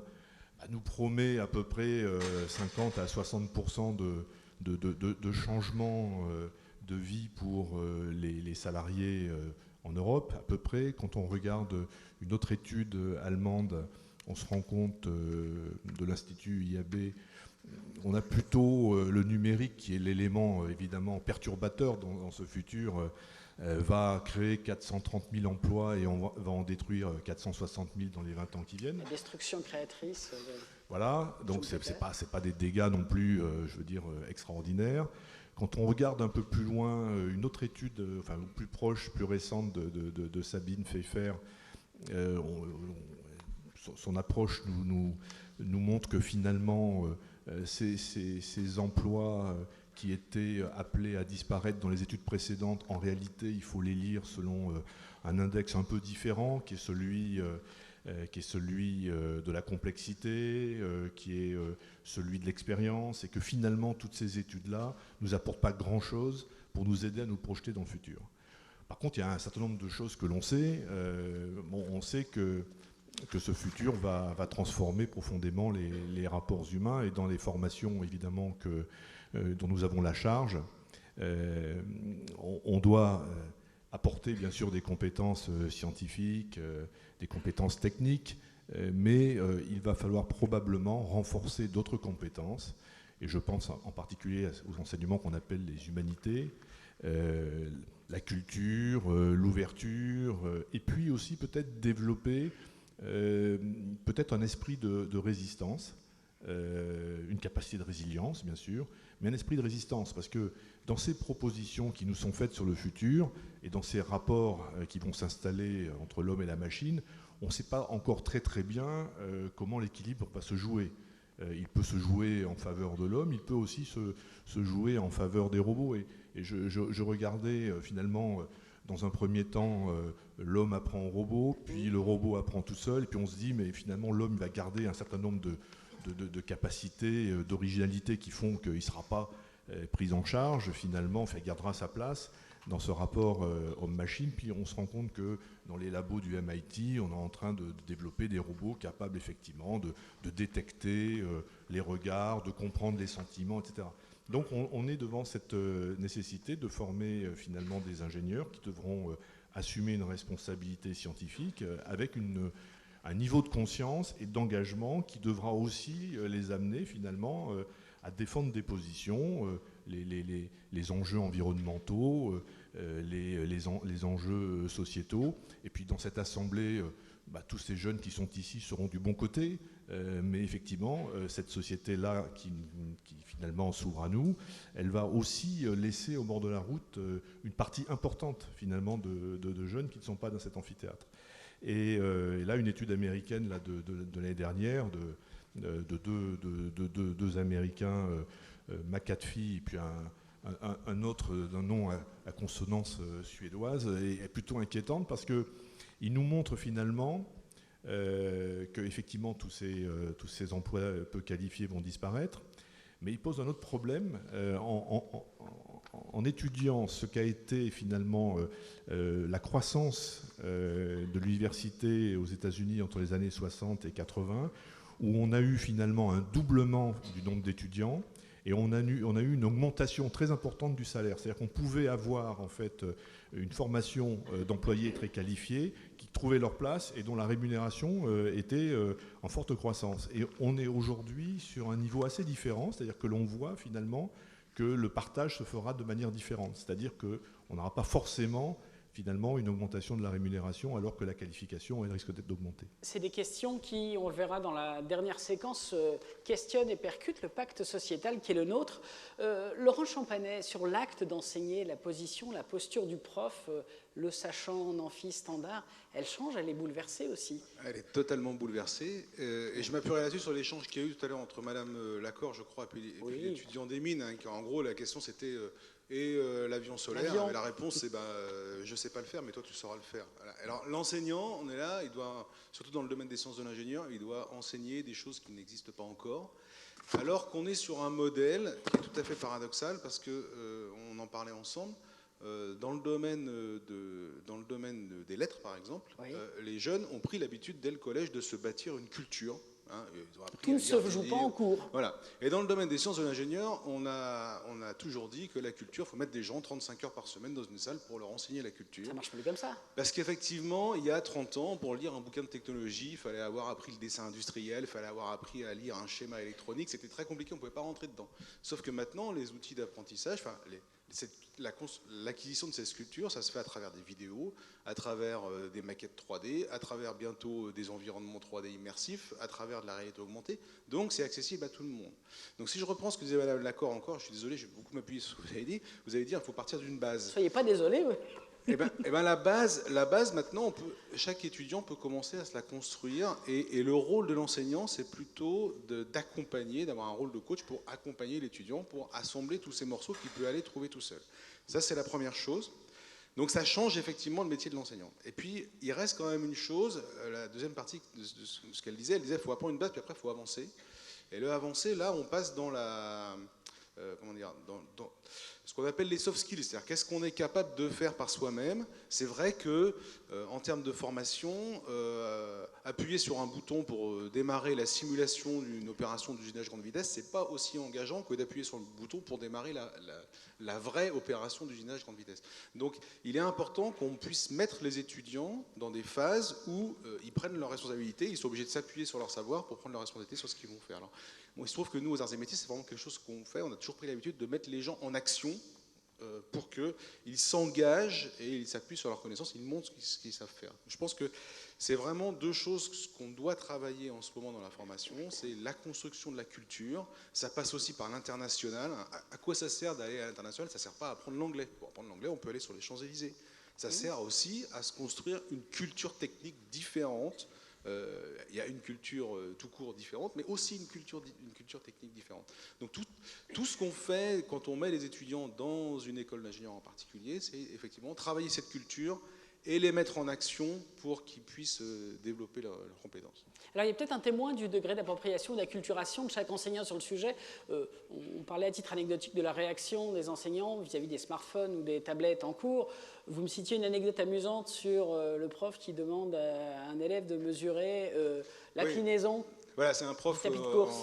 nous promet à peu près 50 à 60% de changements de vie pour les salariés en Europe, à peu près. Quand on regarde une autre étude allemande, on se rend compte de l'Institut IAB, on a plutôt le numérique qui est l'élément évidemment perturbateur dans ce futur, va créer 430 000 emplois et on va en détruire 460 000 dans les 20 ans qui viennent. La destruction créatrice. Voilà, donc c'est pas des dégâts non plus, je veux dire, extraordinaires. Quand on regarde un peu plus loin, une autre étude, enfin plus proche, plus récente de Sabine Pfeiffer, son approche nous montre que finalement, ces emplois qui étaient appelés à disparaître dans les études précédentes, en réalité, il faut les lire selon un index un peu différent, qui est celui de la complexité, qui est celui de l'expérience, et que finalement, toutes ces études-là ne nous apportent pas grand-chose pour nous aider à nous projeter dans le futur. Par contre, il y a un certain nombre de choses que l'on sait. On sait que ce futur va transformer profondément les rapports humains, et dans les formations, évidemment, dont nous avons la charge, on doit apporter bien sûr des compétences scientifiques, des compétences techniques, mais il va falloir probablement renforcer d'autres compétences, et je pense en particulier aux enseignements qu'on appelle les humanités, la culture, l'ouverture, et puis aussi peut-être développer peut-être un esprit de résistance, une capacité de résilience bien sûr, mais un esprit de résistance, parce que dans ces propositions qui nous sont faites sur le futur et dans ces rapports qui vont s'installer entre l'homme et la machine, on ne sait pas encore très bien comment l'équilibre va se jouer. Il peut se jouer en faveur de l'homme, il peut aussi se jouer en faveur des robots. Et je regardais finalement, dans un premier temps, l'homme apprend au robot, puis le robot apprend tout seul, et puis on se dit, mais finalement l'homme va garder un certain nombre de capacités, d'originalité qui font qu'il ne sera pas pris en charge, finalement, enfin, il gardera sa place dans ce rapport homme-machine. Puis on se rend compte que dans les labos du MIT, on est en train de développer des robots capables effectivement de détecter les regards, de comprendre les sentiments, etc. Donc on est devant cette nécessité de former finalement des ingénieurs qui devront assumer une responsabilité scientifique avec un niveau de conscience et d'engagement qui devra aussi les amener finalement à défendre des positions, les enjeux environnementaux, les enjeux sociétaux. Et puis dans cette assemblée, tous ces jeunes qui sont ici seront du bon côté, mais effectivement, cette société-là qui finalement s'ouvre à nous, elle va aussi laisser au bord de la route une partie importante finalement de jeunes qui ne sont pas dans cet amphithéâtre. Et là, une étude américaine là, de l'année dernière, de deux Américains, McAfee et puis un autre d'un nom à consonance suédoise, est plutôt inquiétante parce qu'il nous montre finalement que effectivement tous ces emplois peu qualifiés vont disparaître, mais il pose un autre problème en étudiant ce qu'a été finalement la croissance de l'université aux États-Unis entre les années 60 et 80, où on a eu finalement un doublement du nombre d'étudiants et on a eu une augmentation très importante du salaire. C'est-à-dire qu'on pouvait avoir en fait une formation d'employés très qualifiés qui trouvaient leur place et dont la rémunération était en forte croissance. Et on est aujourd'hui sur un niveau assez différent, c'est-à-dire que l'on voit finalement que le partage se fera de manière différente. C'est-à-dire qu'on n'aura pas forcément finalement une augmentation de la rémunération alors que la qualification elle risque d'être d'augmenter. C'est des questions qui, on le verra dans la dernière séquence, questionnent et percutent le pacte sociétal qui est le nôtre. Laurent Champanet, sur l'acte d'enseigner, la position, la posture du prof, le sachant en amphi standard, elle change, elle est bouleversée aussi. Elle est totalement bouleversée. Et je m'appuierai là-dessus sur l'échange qu'il y a eu tout à l'heure entre Madame Lacor, je crois, et puis l'étudiant des mines. Hein, en gros, la question c'était... l'avion solaire, et la réponse c'est je ne sais pas le faire, mais toi tu sauras le faire. Voilà. Alors l'enseignant, on est là, il doit, surtout dans le domaine des sciences de l'ingénieur, il doit enseigner des choses qui n'existent pas encore, alors qu'on est sur un modèle qui est tout à fait paradoxal, parce qu'on en parlait ensemble, dans le domaine des lettres par exemple, les jeunes ont pris l'habitude dès le collège de se bâtir une culture Hein, ils ont appris tout ne se joue pas en cours. Voilà. Et dans le domaine des sciences de l'ingénieur, on a toujours dit que la culture, il faut mettre des gens 35 heures par semaine dans une salle pour leur enseigner la culture. Ça marche plus comme ça. Parce qu'effectivement, il y a 30 ans, pour lire un bouquin de technologie, il fallait avoir appris le dessin industriel, il fallait avoir appris à lire un schéma électronique, c'était très compliqué, on ne pouvait pas rentrer dedans. Sauf que maintenant, les outils d'apprentissage, l'acquisition de ces sculptures, ça se fait à travers des vidéos, à travers des maquettes 3D, à travers bientôt des environnements 3D immersifs, à travers de la réalité augmentée. Donc c'est accessible à tout le monde. Donc si je reprends ce que disait Madame Lacor encore, je suis désolé, je vais beaucoup m'appuyer sur ce que vous avez dit, vous allez dire qu'il faut partir d'une base. Soyez pas désolé, oui. Eh ben la base maintenant, chaque étudiant peut commencer à se la construire et le rôle de l'enseignant, c'est plutôt d'accompagner, d'avoir un rôle de coach pour accompagner l'étudiant, pour assembler tous ces morceaux qu'il peut aller trouver tout seul. Ça, c'est la première chose. Donc ça change effectivement le métier de l'enseignant. Et puis, il reste quand même une chose, la deuxième partie de ce qu'elle disait, il faut apprendre une base, puis après, il faut avancer. Et le avancer, là, on passe dans dans ce qu'on appelle les soft skills, c'est-à-dire qu'est-ce qu'on est capable de faire par soi-même. C'est vrai que en termes de formation, appuyer sur un bouton pour démarrer la simulation d'une opération d'usinage grande vitesse, c'est pas aussi engageant que d'appuyer sur le bouton pour démarrer la vraie opération d'usinage grande vitesse. Donc il est important qu'on puisse mettre les étudiants dans des phases où ils prennent leurs responsabilités, ils sont obligés de s'appuyer sur leur savoir pour prendre leurs responsabilités sur ce qu'ils vont faire. Alors, il se trouve que nous, aux arts et métiers, c'est vraiment quelque chose qu'on fait. On a toujours pris l'habitude de mettre les gens en action pour qu'ils s'engagent et ils s'appuient sur leurs connaissances, ils montrent ce qu'ils savent faire. Je pense que c'est vraiment deux choses qu'on doit travailler en ce moment dans la formation. C'est la construction de la culture. Ça passe aussi par l'international. À quoi ça sert d'aller à l'international? Ça ne sert pas à apprendre l'anglais. Pour apprendre l'anglais, on peut aller sur les Champs-Élysées. Ça sert aussi à se construire une culture technique différente. Il y a une culture tout court différente, mais aussi une culture technique différente. Donc tout ce qu'on fait quand on met les étudiants dans une école d'ingénieur en particulier, c'est effectivement travailler cette culture et les mettre en action pour qu'ils puissent développer leurs compétences. Alors il y a peut-être un témoin du degré d'appropriation, d'acculturation de chaque enseignant sur le sujet. On parlait à titre anecdotique de la réaction des enseignants vis-à-vis des smartphones ou des tablettes en cours. Vous me citiez une anecdote amusante sur le prof qui demande à un élève de mesurer l'inclinaison. Voilà, c'est un prof tapis de course.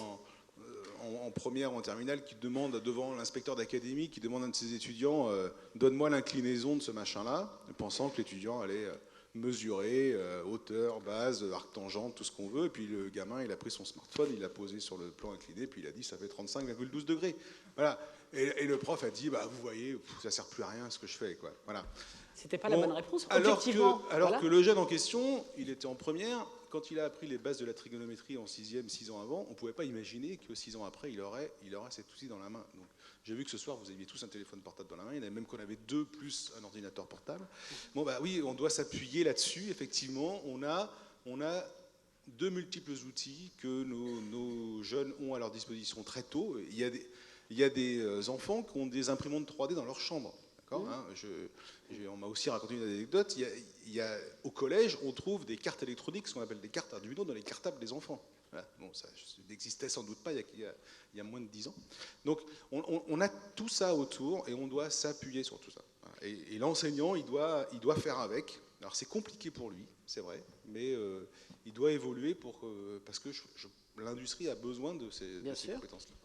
En première ou en terminale qui demande devant l'inspecteur d'académie, qui demande à un de ses étudiants donne-moi l'inclinaison de ce machin-là, pensant que l'étudiant allait mesurer hauteur, base, arc tangente, tout ce qu'on veut. Et puis le gamin, il a pris son smartphone, il l'a posé sur le plan incliné, puis il a dit ça fait 35,12 degrés. Voilà. Et le prof a dit bah vous voyez, ça sert plus à rien ce que je fais, quoi. Voilà. C'était pas la bonne réponse. Alors que le jeune en question, il était en première. Quand il a appris les bases de la trigonométrie en 6e, 6 ans avant, on ne pouvait pas imaginer que 6 ans après, il aurait cet outil dans la main. Donc, j'ai vu que ce soir, vous aviez tous un téléphone portable dans la main. Il y en avait même qu'on avait deux plus un ordinateur portable. Bon, bah oui, on doit s'appuyer là-dessus. Effectivement, on a de multiples outils que nos jeunes ont à leur disposition très tôt. Il y a des enfants qui ont des imprimantes 3D dans leur chambre. Hein, on m'a aussi raconté une anecdote. Au collège, on trouve des cartes électroniques, ce qu'on appelle des cartes Arduino, dans les cartables des enfants. Voilà. Bon, ça n'existait sans doute pas il y a moins de 10 ans. Donc, on a tout ça autour et on doit s'appuyer sur tout ça. Et l'enseignant, il doit faire avec. Alors, c'est compliqué pour lui, c'est vrai, mais il doit évoluer parce que l'industrie a besoin de ces compétences-là.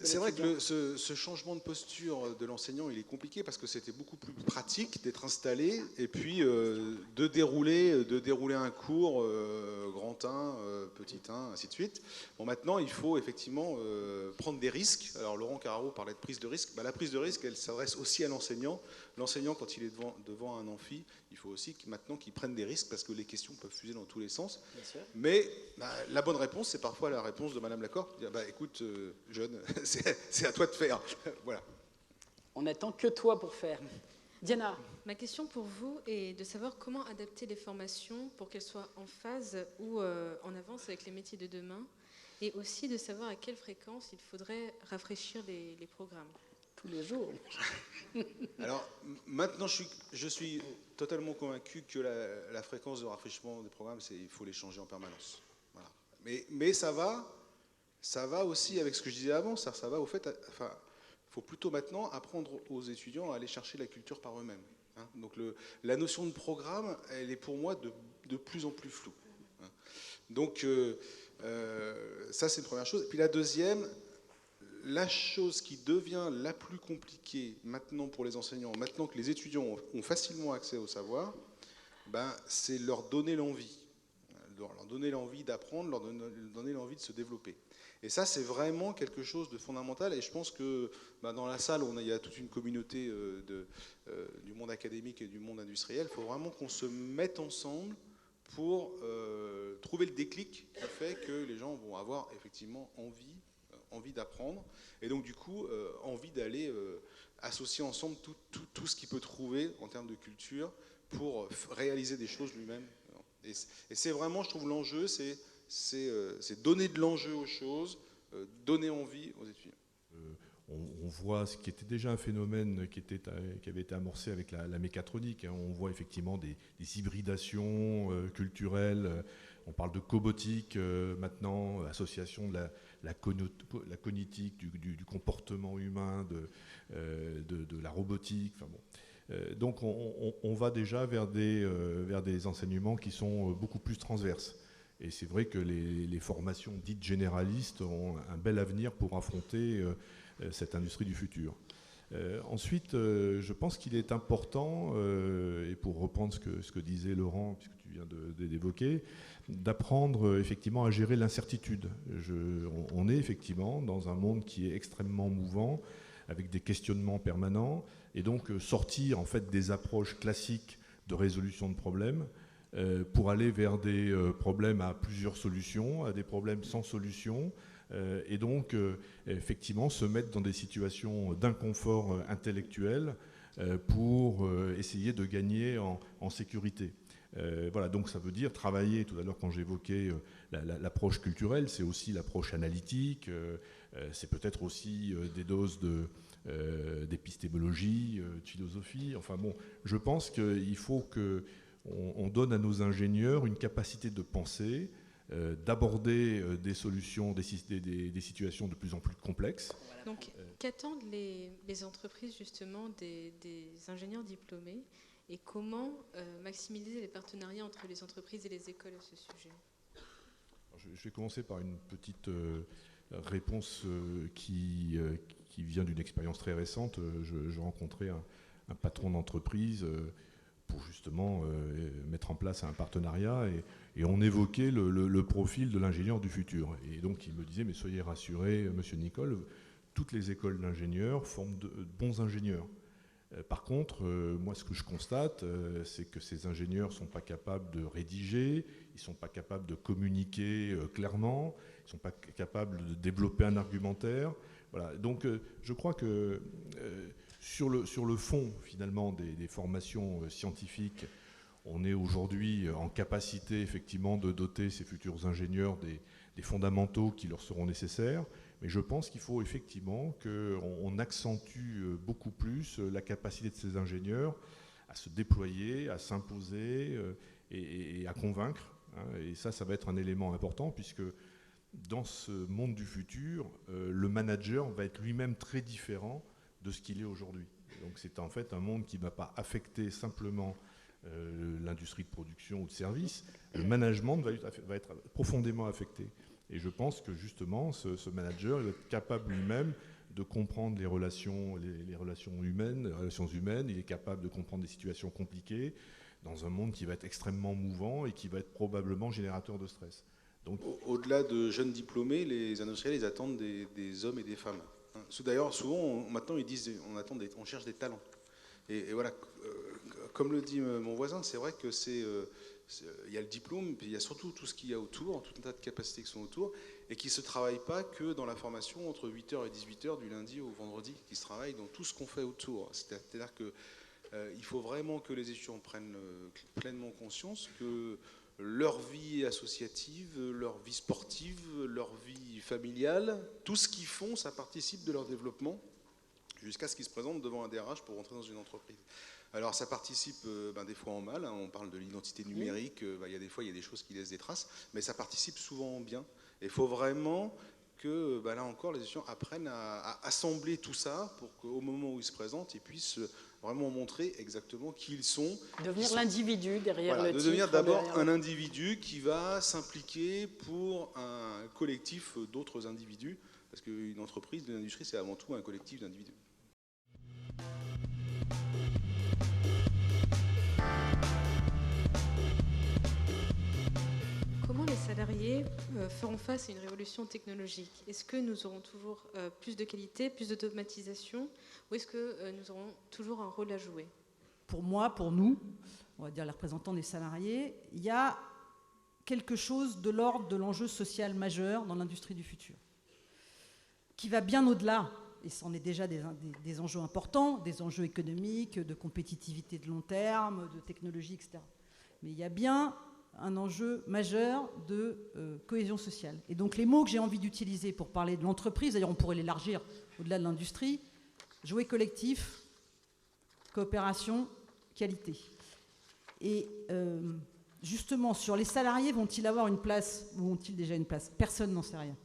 C'est vrai que ce changement de posture de l'enseignant, il est compliqué parce que c'était beaucoup plus pratique d'être installé et puis de dérouler un cours grand 1, petit 1, ainsi de suite. Bon, maintenant, il faut effectivement prendre des risques. Alors, Laurent Carreau parlait de prise de risque. La prise de risque, elle s'adresse aussi à l'enseignant. L'enseignant, quand il est devant un amphi, il faut aussi maintenant qu'il prenne des risques parce que les questions peuvent fuser dans tous les sens. Mais la bonne réponse, c'est parfois la réponse de Madame Lacor. Écoute, jeune, c'est à toi de faire. Voilà. On n'attend que toi pour faire. Diana. Ma question pour vous est de savoir comment adapter les formations pour qu'elles soient en phase ou en avance avec les métiers de demain, et aussi de savoir à quelle fréquence il faudrait rafraîchir les programmes. Tous les jours. Alors, maintenant, je suis totalement convaincu que la fréquence de rafraîchissement des programmes, il faut les changer en permanence. Voilà. Mais ça va aussi avec ce que je disais avant, ça va au fait, il faut plutôt maintenant apprendre aux étudiants à aller chercher la culture par eux-mêmes. Hein. Donc la notion de programme, elle est pour moi de plus en plus floue. Hein. Donc Ça, c'est une première chose. Et puis la deuxième, la chose qui devient la plus compliquée maintenant pour les enseignants, maintenant que les étudiants ont facilement accès au savoir, c'est leur donner l'envie. Leur donner l'envie d'apprendre, leur donner l'envie de se développer. Et ça, c'est vraiment quelque chose de fondamental. Et je pense que dans la salle, il y a toute une communauté du monde académique et du monde industriel. Il faut vraiment qu'on se mette ensemble pour trouver le déclic qui fait que les gens vont avoir effectivement envie d'apprendre. Et donc, du coup, envie d'aller associer ensemble tout ce qu'il peut trouver en termes de culture pour réaliser des choses lui-même. Et c'est vraiment, je trouve, l'enjeu, c'est donner de l'enjeu aux choses, donner envie aux étudiants. On voit ce qui était déjà un phénomène qui avait été amorcé avec la mécatronique. On voit effectivement des hybridations culturelles. On parle de cobotique maintenant, association de la cognitique, du comportement humain, de la robotique. Enfin, bon. Donc on va déjà vers des enseignements qui sont beaucoup plus transverses. Et c'est vrai que les formations dites généralistes ont un bel avenir pour affronter cette industrie du futur. Ensuite, je pense qu'il est important, et pour reprendre ce que disait Laurent, puisque tu viens d'évoquer, d'apprendre effectivement à gérer l'incertitude. On est effectivement dans un monde qui est extrêmement mouvant, avec des questionnements permanents, et donc sortir en fait des approches classiques de résolution de problèmes pour aller vers des problèmes à plusieurs solutions, à des problèmes sans solution, et donc effectivement se mettre dans des situations d'inconfort intellectuel pour essayer de gagner en sécurité. Voilà, donc ça veut dire travailler, tout à l'heure quand j'évoquais l'approche culturelle, c'est aussi l'approche analytique, c'est peut-être aussi des doses d'épistémologie, de philosophie. Enfin bon, je pense qu'il faut qu'on donne à nos ingénieurs une capacité de penser, d'aborder des solutions, des situations de plus en plus complexes. Donc, qu'attendent les entreprises justement des ingénieurs diplômés et comment maximiser les partenariats entre les entreprises et les écoles à ce sujet? Je vais commencer par une petite réponse qui vient d'une expérience très récente. Je rencontrais un patron d'entreprise pour justement mettre en place un partenariat et on évoquait le profil de l'ingénieur du futur. Et donc il me disait, mais soyez rassuré, monsieur Nicole, toutes les écoles d'ingénieurs forment de bons ingénieurs. Par contre, moi ce que je constate, c'est que ces ingénieurs ne sont pas capables de rédiger, ils ne sont pas capables de communiquer clairement, ils ne sont pas capables de développer un argumentaire. Voilà. Donc je crois que sur le fond finalement des formations scientifiques, on est aujourd'hui en capacité effectivement de doter ces futurs ingénieurs des fondamentaux qui leur seront nécessaires. Mais je pense qu'il faut effectivement qu'on accentue beaucoup plus la capacité de ces ingénieurs à se déployer, à s'imposer et à convaincre. Et ça va être un élément important puisque dans ce monde du futur, le manager va être lui-même très différent de ce qu'il est aujourd'hui. Donc c'est en fait un monde qui ne va pas affecter simplement l'industrie de production ou de service. Le management va être profondément affecté. Et je pense que justement, ce manager il va être capable lui-même de comprendre les relations humaines, il est capable de comprendre des situations compliquées dans un monde qui va être extrêmement mouvant et qui va être probablement générateur de stress. Donc, au-delà de jeunes diplômés, les industriels ils attendent des hommes et des femmes. D'ailleurs, souvent, maintenant, ils disent on cherche des talents. Et voilà, comme le dit mon voisin, c'est vrai que il y a le diplôme, puis il y a surtout tout ce qu'il y a autour, tout un tas de capacités qui sont autour, et qui ne se travaillent pas que dans la formation entre 8h et 18h du lundi au vendredi, qui se travaille dans tout ce qu'on fait autour. C'est-à-dire qu'il faut vraiment que les étudiants prennent pleinement conscience que leur vie associative, leur vie sportive, leur vie familiale, tout ce qu'ils font, ça participe de leur développement, jusqu'à ce qu'ils se présentent devant un DRH pour rentrer dans une entreprise. Alors ça participe des fois en mal, on parle de l'identité numérique, il y a des fois il y a des choses qui laissent des traces, mais ça participe souvent en bien. Et il faut vraiment que là encore, les étudiants apprennent à assembler tout ça pour qu'au moment où ils se présentent, ils puissent vraiment montrer exactement qui ils sont. Devenir l'individu derrière le titre. Devenir d'abord un individu qui va s'impliquer pour un collectif d'autres individus, parce qu'une entreprise, une industrie, c'est avant tout un collectif d'individus. Comment les salariés feront face à une révolution technologique? Est-ce que nous aurons toujours plus de qualité, plus d'automatisation, ou est-ce que nous aurons toujours un rôle à jouer? Pour moi, pour nous, on va dire les représentants des salariés, il y a quelque chose de l'ordre de l'enjeu social majeur dans l'industrie du futur, qui va bien au-delà, et c'en est déjà des enjeux importants, des enjeux économiques, de compétitivité de long terme, de technologie, etc. Mais il y a bien un enjeu majeur de cohésion sociale. Et donc les mots que j'ai envie d'utiliser pour parler de l'entreprise, d'ailleurs on pourrait l'élargir au-delà de l'industrie, jouer collectif, coopération, qualité. Et justement, sur les salariés, vont-ils avoir une place ou ont-ils déjà une place? Personne n'en sait rien.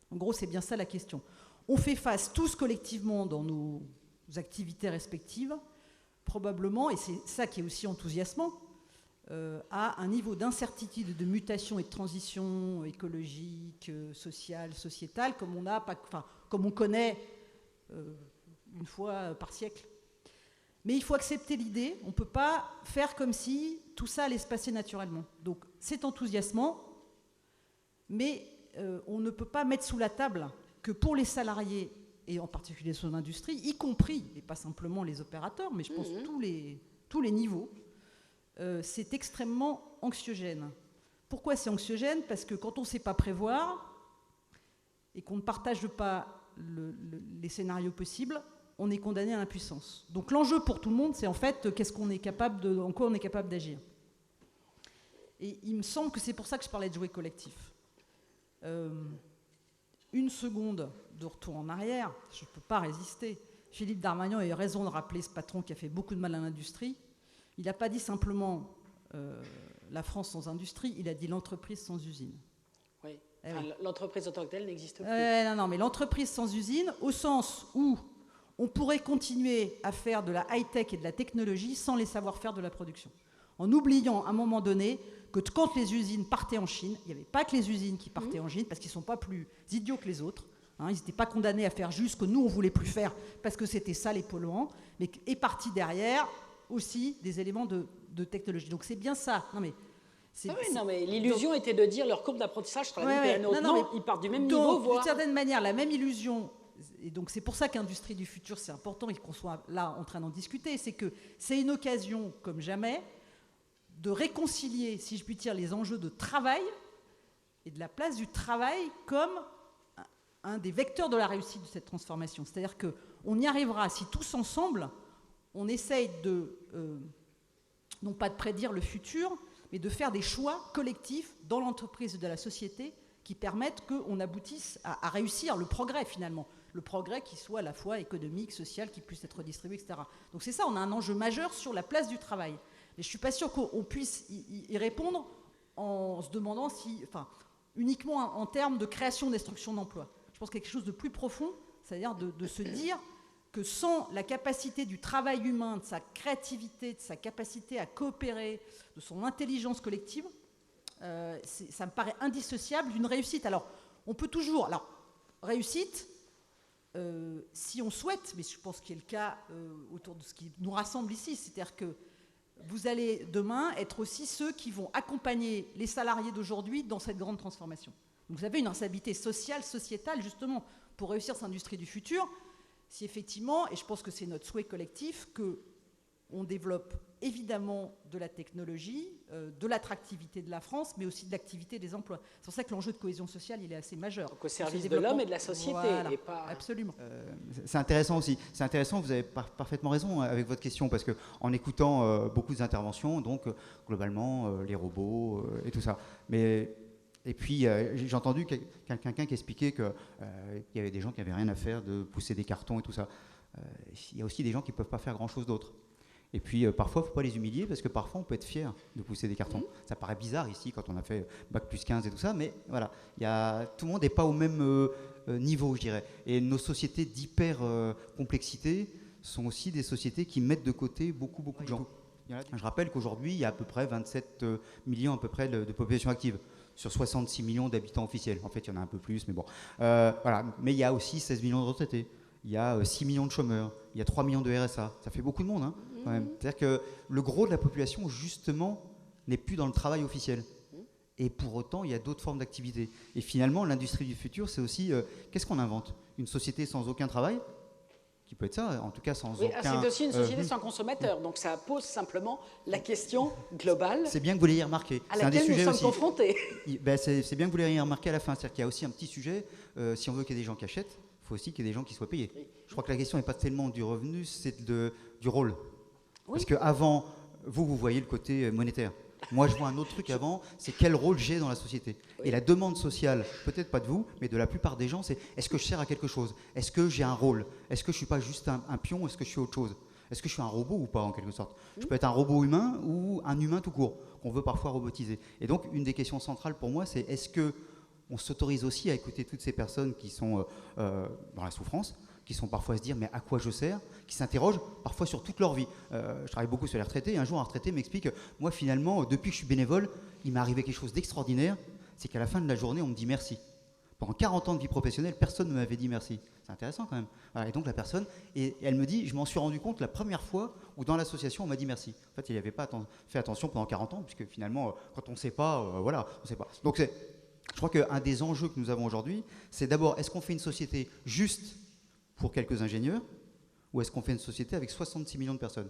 En gros, c'est bien ça la question. On fait face tous collectivement dans nos activités respectives, probablement, et c'est ça qui est aussi enthousiasmant, à un niveau d'incertitude, de mutation et de transition écologique, sociale, sociétale, comme on connaît une fois par siècle. Mais il faut accepter l'idée, on ne peut pas faire comme si tout ça allait se passer naturellement. Donc c'est enthousiasmant, mais on ne peut pas mettre sous la table que pour les salariés, et en particulier sur l'industrie, y compris, et pas simplement les opérateurs, mais je pense tous les niveaux, c'est extrêmement anxiogène. Pourquoi c'est anxiogène? Parce que quand on ne sait pas prévoir et qu'on ne partage pas les scénarios possibles, on est condamné à l'impuissance. Donc l'enjeu pour tout le monde, c'est en fait en quoi on est capable d'agir. Et il me semble que c'est pour ça que je parlais de jouer collectif. Une seconde de retour en arrière, je ne peux pas résister. Philippe Darmagnan a eu raison de rappeler ce patron qui a fait beaucoup de mal à l'industrie. Il n'a pas dit simplement la France sans industrie, il a dit l'entreprise sans usine. Oui, l'entreprise en tant que telle n'existe plus. Non, mais l'entreprise sans usine, au sens où on pourrait continuer à faire de la high-tech et de la technologie sans les savoir-faire de la production. En oubliant à un moment donné que quand les usines partaient en Chine, il n'y avait pas que les usines qui partaient en Chine, parce qu'ils ne sont pas plus idiots que les autres. Ils n'étaient pas condamnés à faire juste ce que nous, on ne voulait plus faire, parce que c'était ça les polluants, mais est parti derrière aussi des éléments de technologie. Donc c'est bien ça. Mais l'illusion était de dire leur courbe d'apprentissage sera la même que la nôtre. Ils partent du même niveau. D'une certaine manière, la même illusion, et donc c'est pour ça qu'Industrie du futur, c'est important et qu'on soit là en train d'en discuter, c'est que c'est une occasion, comme jamais, de réconcilier, si je puis dire, les enjeux de travail et de la place du travail comme un des vecteurs de la réussite de cette transformation. C'est-à-dire qu'on y arrivera si tous ensemble, on essaye non pas de prédire le futur, mais de faire des choix collectifs dans l'entreprise et de la société qui permettent qu'on aboutisse à réussir le progrès finalement. Le progrès qui soit à la fois économique, social, qui puisse être distribué, etc. Donc c'est ça, on a un enjeu majeur sur la place du travail. Mais je ne suis pas sûre qu'on puisse y répondre en se demandant uniquement en termes de création, destruction d'emplois. Je pense qu'il y a quelque chose de plus profond, c'est-à-dire de se dire que sans la capacité du travail humain, de sa créativité, de sa capacité à coopérer, de son intelligence collective, ça me paraît indissociable d'une réussite. Alors, on peut toujours... Alors, réussite, si on souhaite, mais je pense qu'il est le cas autour de ce qui nous rassemble ici, c'est-à-dire que vous allez demain être aussi ceux qui vont accompagner les salariés d'aujourd'hui dans cette grande transformation. Donc vous avez une responsabilité sociale, sociétale, justement, pour réussir cette industrie du futur, si effectivement, et je pense que c'est notre souhait collectif, qu'on développe évidemment de la technologie, de l'attractivité de la France, mais aussi de l'activité des emplois. C'est pour ça que l'enjeu de cohésion sociale, il est assez majeur. Donc au service de l'homme et de la société. Voilà, et pas... Absolument. C'est intéressant aussi. C'est intéressant, vous avez parfaitement raison avec votre question, parce qu'en écoutant beaucoup d'interventions, donc globalement, les robots et tout ça. Et puis, j'ai entendu quelqu'un qui expliquait qu'il y avait des gens qui n'avaient rien à faire de pousser des cartons et tout ça. Il y a aussi des gens qui ne peuvent pas faire grand-chose d'autre. Et puis parfois, il ne faut pas les humilier parce que parfois, on peut être fier de pousser des cartons. Ça paraît bizarre ici quand on a fait Bac+15 et tout ça, mais voilà, tout le monde n'est pas au même niveau, je dirais. Et nos sociétés d'hyper-complexité sont aussi des sociétés qui mettent de côté beaucoup de gens. Je rappelle qu'aujourd'hui, il y a à peu près 27 millions à peu près de population active sur 66 millions d'habitants officiels. En fait, il y en a un peu plus, mais bon. Voilà. Mais il y a aussi 16 millions de retraités. Il y a 6 millions de chômeurs. Il y a 3 millions de RSA. Ça fait beaucoup de monde, hein, quand même. C'est-à-dire que le gros de la population, justement, n'est plus dans le travail officiel. Et pour autant, il y a d'autres formes d'activité. Et finalement, l'industrie du futur, c'est aussi, qu'est-ce qu'on invente? Une société sans aucun travail, qui peut être ça, en tout cas sans aucun... C'est aussi une société sans consommateur, donc ça pose simplement la question globale. C'est bien que vous l'ayez remarqué. À laquelle nous sommes confrontés. C'est bien que vous l'ayez remarqué à la fin. C'est-à-dire qu'il y a aussi un petit sujet, si on veut qu'il y ait des gens qui achètent, il faut aussi qu'il y ait des gens qui soient payés. Je crois que la question n'est pas tellement du revenu, c'est du rôle. Parce qu'avant, vous voyez le côté monétaire. Moi, je vois un autre truc avant, c'est quel rôle j'ai dans la société. Et la demande sociale, peut-être pas de vous, mais de la plupart des gens, c'est est-ce que je sers à quelque chose? Est-ce que j'ai un rôle? Est-ce que je ne suis pas juste un pion? Est-ce que je suis autre chose? Est-ce que je suis un robot ou pas, en quelque sorte? Je peux être un robot humain ou un humain tout court, qu'on veut parfois robotiser. Et donc, une des questions centrales pour moi, c'est est-ce qu'on s'autorise aussi à écouter toutes ces personnes qui sont dans la souffrance, qui sont parfois à se dire mais à quoi je sers, qui s'interrogent parfois sur toute leur vie. Je travaille beaucoup sur les retraités, et un jour un retraité m'explique, moi finalement, depuis que je suis bénévole, il m'est arrivé quelque chose d'extraordinaire, c'est qu'à la fin de la journée, on me dit merci. Pendant 40 ans de vie professionnelle, personne ne m'avait dit merci. C'est intéressant quand même. Voilà, et donc la personne, et elle me dit, je m'en suis rendu compte la première fois où dans l'association, on m'a dit merci. En fait, il n'avait pas fait attention pendant 40 ans, puisque finalement, quand on ne sait pas, voilà, on ne sait pas. Donc je crois qu'un des enjeux que nous avons aujourd'hui, c'est d'abord, est-ce qu'on fait une société juste pour quelques ingénieurs, ou est-ce qu'on fait une société avec 66 millions de personnes?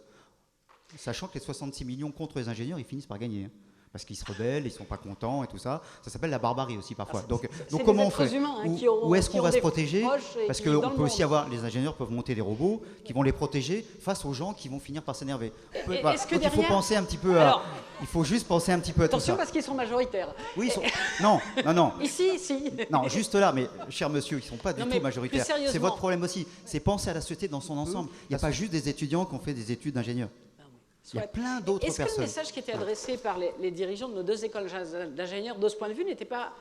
Sachant que les 66 millions contre les ingénieurs, ils finissent par gagner. Hein, parce qu'ils se rebellent, ils ne sont pas contents et tout ça. Ça s'appelle la barbarie aussi parfois. Donc comment on fait? Où est-ce qu'on va se protéger? Parce qu'on peut aussi avoir, les ingénieurs peuvent monter des robots qui vont les protéger face aux gens qui vont finir par s'énerver. Voilà. Donc il faut penser un petit peu à... Il faut juste penser un petit peu à tout ça. Attention parce qu'ils sont majoritaires. Oui, ils sont... Non. Ici. Non, juste là, mais cher monsieur, ils ne sont pas du tout majoritaires. C'est votre problème aussi. C'est penser à la société dans son ensemble. Il n'y a pas juste des étudiants qui ont fait des études d'ingénieurs. Il y a plein d'autres personnes. Est-ce que le message qui était adressé par les dirigeants de nos deux écoles d'ingénieurs, de ce point de vue, n'était pas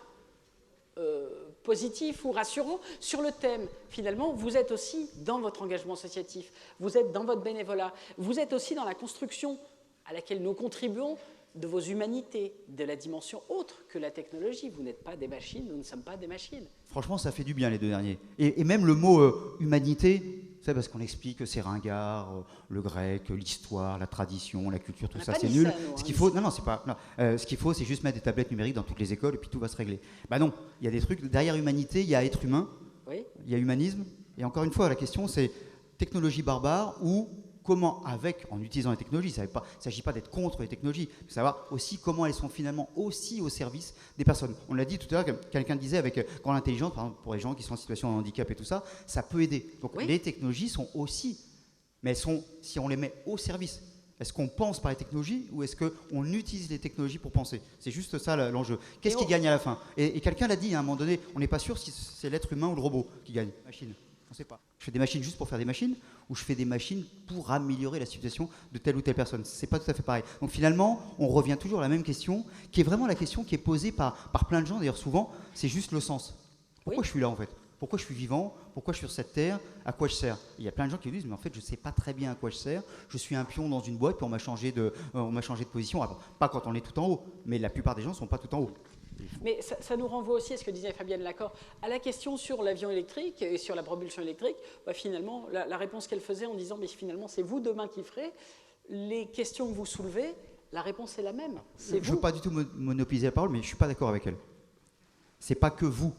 positif ou rassurant sur le thème? Finalement, vous êtes aussi dans votre engagement associatif, vous êtes dans votre bénévolat, vous êtes aussi dans la construction à laquelle nous contribuons de vos humanités, de la dimension autre que la technologie. Vous n'êtes pas des machines, nous ne sommes pas des machines. Franchement, ça fait du bien les deux derniers. Et même le mot humanité, c'est parce qu'on explique que c'est ringard, le grec, l'histoire, la tradition, la culture, tout ça, c'est nul. Ce qu'il faut, non, c'est pas. Non. Ce qu'il faut, c'est juste mettre des tablettes numériques dans toutes les écoles et puis tout va se régler. Bah non, il y a des trucs. Derrière humanité, il y a être humain, il y a humanisme. Et encore une fois, la question, c'est technologie barbare ou comment, en utilisant les technologies, il ne s'agit pas d'être contre les technologies, mais savoir aussi comment elles sont finalement aussi au service des personnes. On l'a dit tout à l'heure, quelqu'un disait avec grande intelligence, par exemple pour les gens qui sont en situation de handicap et tout ça, ça peut aider. Donc les technologies sont aussi, mais elles sont, si on les met au service, est-ce qu'on pense par les technologies ou est-ce qu'on utilise les technologies pour penser? C'est juste ça l'enjeu. Qu'est-ce qui gagne à la fin? Et quelqu'un l'a dit à un moment donné, on n'est pas sûr si c'est l'être humain ou le robot qui gagne. Machine. On ne sait pas. Je fais des machines juste pour faire des machines ou je fais des machines pour améliorer la situation de telle ou telle personne. Ce n'est pas tout à fait pareil. Donc finalement, on revient toujours à la même question, qui est vraiment la question qui est posée par plein de gens, d'ailleurs souvent, c'est juste le sens. Pourquoi je suis là en fait? Pourquoi je suis vivant? Pourquoi je suis sur cette terre? À quoi je sers? Il y a plein de gens qui disent, mais en fait, je ne sais pas très bien à quoi je sers. Je suis un pion dans une boîte, puis on m'a changé de position. Alors, pas quand on est tout en haut, mais la plupart des gens ne sont pas tout en haut. Mais ça nous renvoie aussi à ce que disait Fabienne Lacor, à la question sur l'avion électrique et sur la propulsion électrique. Bah, finalement, la réponse qu'elle faisait en disant, mais finalement, c'est vous demain qui ferez, les questions que vous soulevez, la réponse est la même. Je ne veux pas du tout monopoliser la parole, mais je ne suis pas d'accord avec elle. Ce n'est pas que vous.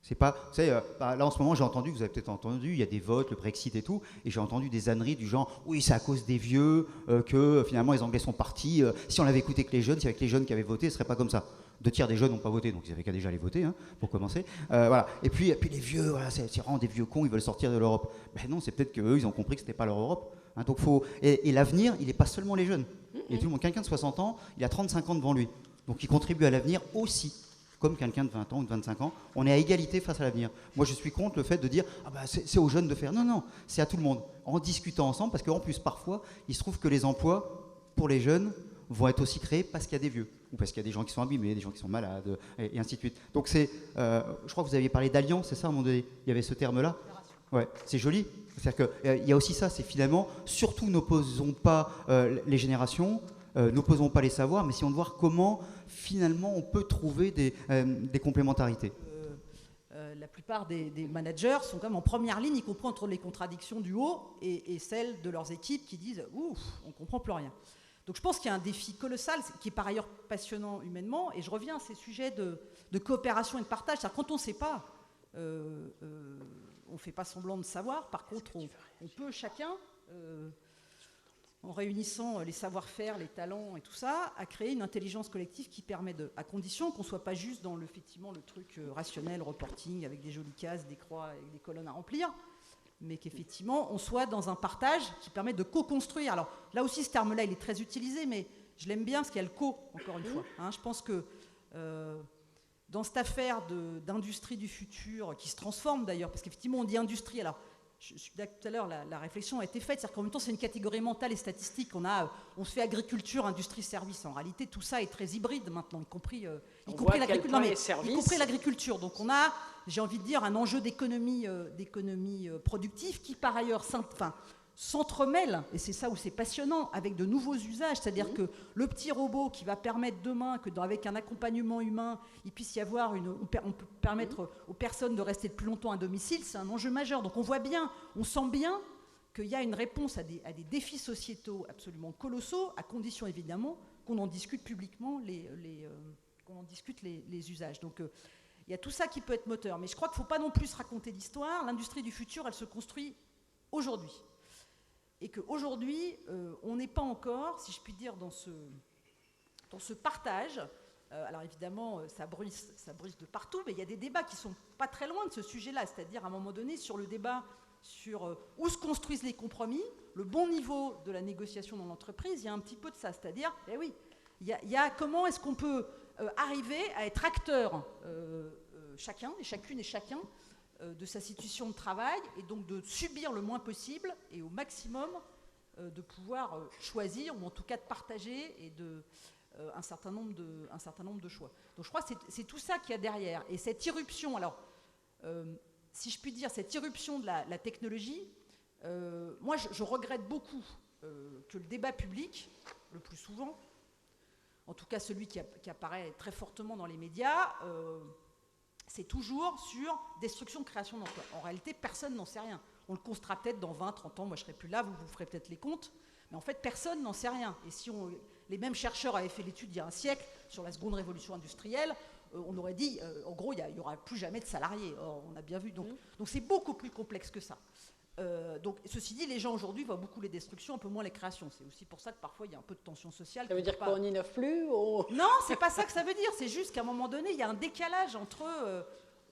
C'est pas, vous savez, là en ce moment j'ai entendu, vous avez peut-être entendu, il y a des votes, le Brexit et tout, et j'ai entendu des âneries du genre, oui c'est à cause des vieux que finalement les Anglais sont partis, si on l'avait écouté que les jeunes, si avec les jeunes qui avaient voté, ce serait pas comme ça. 2 tiers des jeunes n'ont pas voté, donc ils avaient qu'à déjà les voter, hein, pour commencer. Voilà. Et puis les vieux, voilà, c'est vraiment des vieux cons, ils veulent sortir de l'Europe. Ben non, c'est peut-être qu'eux, ils ont compris que c'était pas leur Europe. Hein, donc et l'avenir, il n'est pas seulement les jeunes. Il y a tout le monde, quelqu'un de 60 ans, il a 35 ans devant lui. Donc il contribue à l'avenir aussi. comme quelqu'un de 20 ans ou de 25 ans. On est à égalité face à l'avenir. Moi, je suis contre le fait de dire ah bah, c'est aux jeunes de faire. Non, non, c'est à tout le monde. En discutant ensemble, parce qu'en plus, parfois, il se trouve que les emplois pour les jeunes vont être aussi créés parce qu'il y a des vieux, ou parce qu'il y a des gens qui sont abîmés, des gens qui sont malades, et ainsi de suite. Donc je crois que vous aviez parlé d'alliance, c'est ça, à un moment donné, il y avait ce terme-là. Ouais, c'est joli. C'est-à-dire qu'il y a aussi ça, c'est finalement, surtout n'opposons pas les générations, n'opposons pas les savoirs, mais essayons de voir comment, finalement, on peut trouver des complémentarités. La plupart des managers sont quand même en première ligne, y compris entre les contradictions du haut et celles de leurs équipes qui disent « Ouf, on ne comprend plus rien ». Donc je pense qu'il y a un défi colossal, qui est par ailleurs passionnant humainement, et je reviens à ces sujets de coopération et de partage. C'est-à-dire quand on ne sait pas, on ne fait pas semblant de savoir. Par contre, on peut chacun, en réunissant les savoir-faire, les talents et tout ça, à créer une intelligence collective qui permet à condition qu'on ne soit pas juste dans effectivement, le truc rationnel, reporting, avec des jolies cases, des croix, avec des colonnes à remplir, mais qu'effectivement, on soit dans un partage qui permet de co-construire. Alors là aussi, ce terme-là, il est très utilisé, mais je l'aime bien parce qu'il y a le co, encore une fois. Hein. Je pense que dans cette affaire d'industrie du futur, qui se transforme d'ailleurs, parce qu'effectivement, on dit industrie, alors, je suis d'accord, tout à l'heure, la réflexion a été faite, c'est-à-dire qu'en même temps, c'est une catégorie mentale et statistique. On se fait agriculture, industrie, service. En réalité, tout ça est très hybride maintenant, y compris l'agriculture. Donc on a, j'ai envie de dire, un enjeu d'économie productive qui, par ailleurs, s'entremêle, et c'est ça où c'est passionnant, avec de nouveaux usages. C'est-à-dire que le petit robot qui va permettre demain qu'avec un accompagnement humain, il puisse y avoir on peut permettre aux personnes de rester le plus longtemps à domicile, c'est un enjeu majeur. Donc on voit bien, on sent bien qu'il y a une réponse à des défis sociétaux absolument colossaux, à condition évidemment qu'on en discute publiquement qu'on en discute les usages. Donc il y a tout ça qui peut être moteur. Mais je crois qu'il ne faut pas non plus se raconter d'histoire. L'industrie du futur, elle se construit aujourd'hui. Et qu'aujourd'hui, on n'est pas encore, si je puis dire, dans ce partage. Alors évidemment, ça bruisse de partout, mais il y a des débats qui ne sont pas très loin de ce sujet-là, c'est-à-dire à un moment donné, sur le débat sur où se construisent les compromis, le bon niveau de la négociation dans l'entreprise, il y a un petit peu de ça, c'est-à-dire, il y a comment est-ce qu'on peut arriver à être acteur, chacun, et chacune et chacun, de sa situation de travail, et donc de subir le moins possible et au maximum de pouvoir choisir, ou en tout cas de partager et un certain nombre de choix. Donc je crois que c'est tout ça qu'il y a derrière. Et cette irruption, alors si je puis dire, cette irruption de la technologie, moi je regrette beaucoup que le débat public, le plus souvent, en tout cas celui qui apparaît très fortement dans les médias, c'est toujours sur destruction, création d'emplois. En réalité, personne n'en sait rien. On le constatera peut-être dans 20, 30 ans, moi je ne serai plus là, vous ferez peut-être les comptes, mais en fait, personne n'en sait rien. Et si les mêmes chercheurs avaient fait l'étude il y a un siècle sur la seconde révolution industrielle, on aurait dit, en gros, il n'y aura plus jamais de salariés. Or, on a bien vu. Donc c'est beaucoup plus complexe que ça. Donc, ceci dit, les gens aujourd'hui voient beaucoup les destructions, un peu moins les créations. C'est aussi pour ça que parfois il y a un peu de tension sociale. Ça veut dire qu'on n'innove plus Non, c'est pas ça que ça veut dire. C'est juste qu'à un moment donné, il y a un décalage entre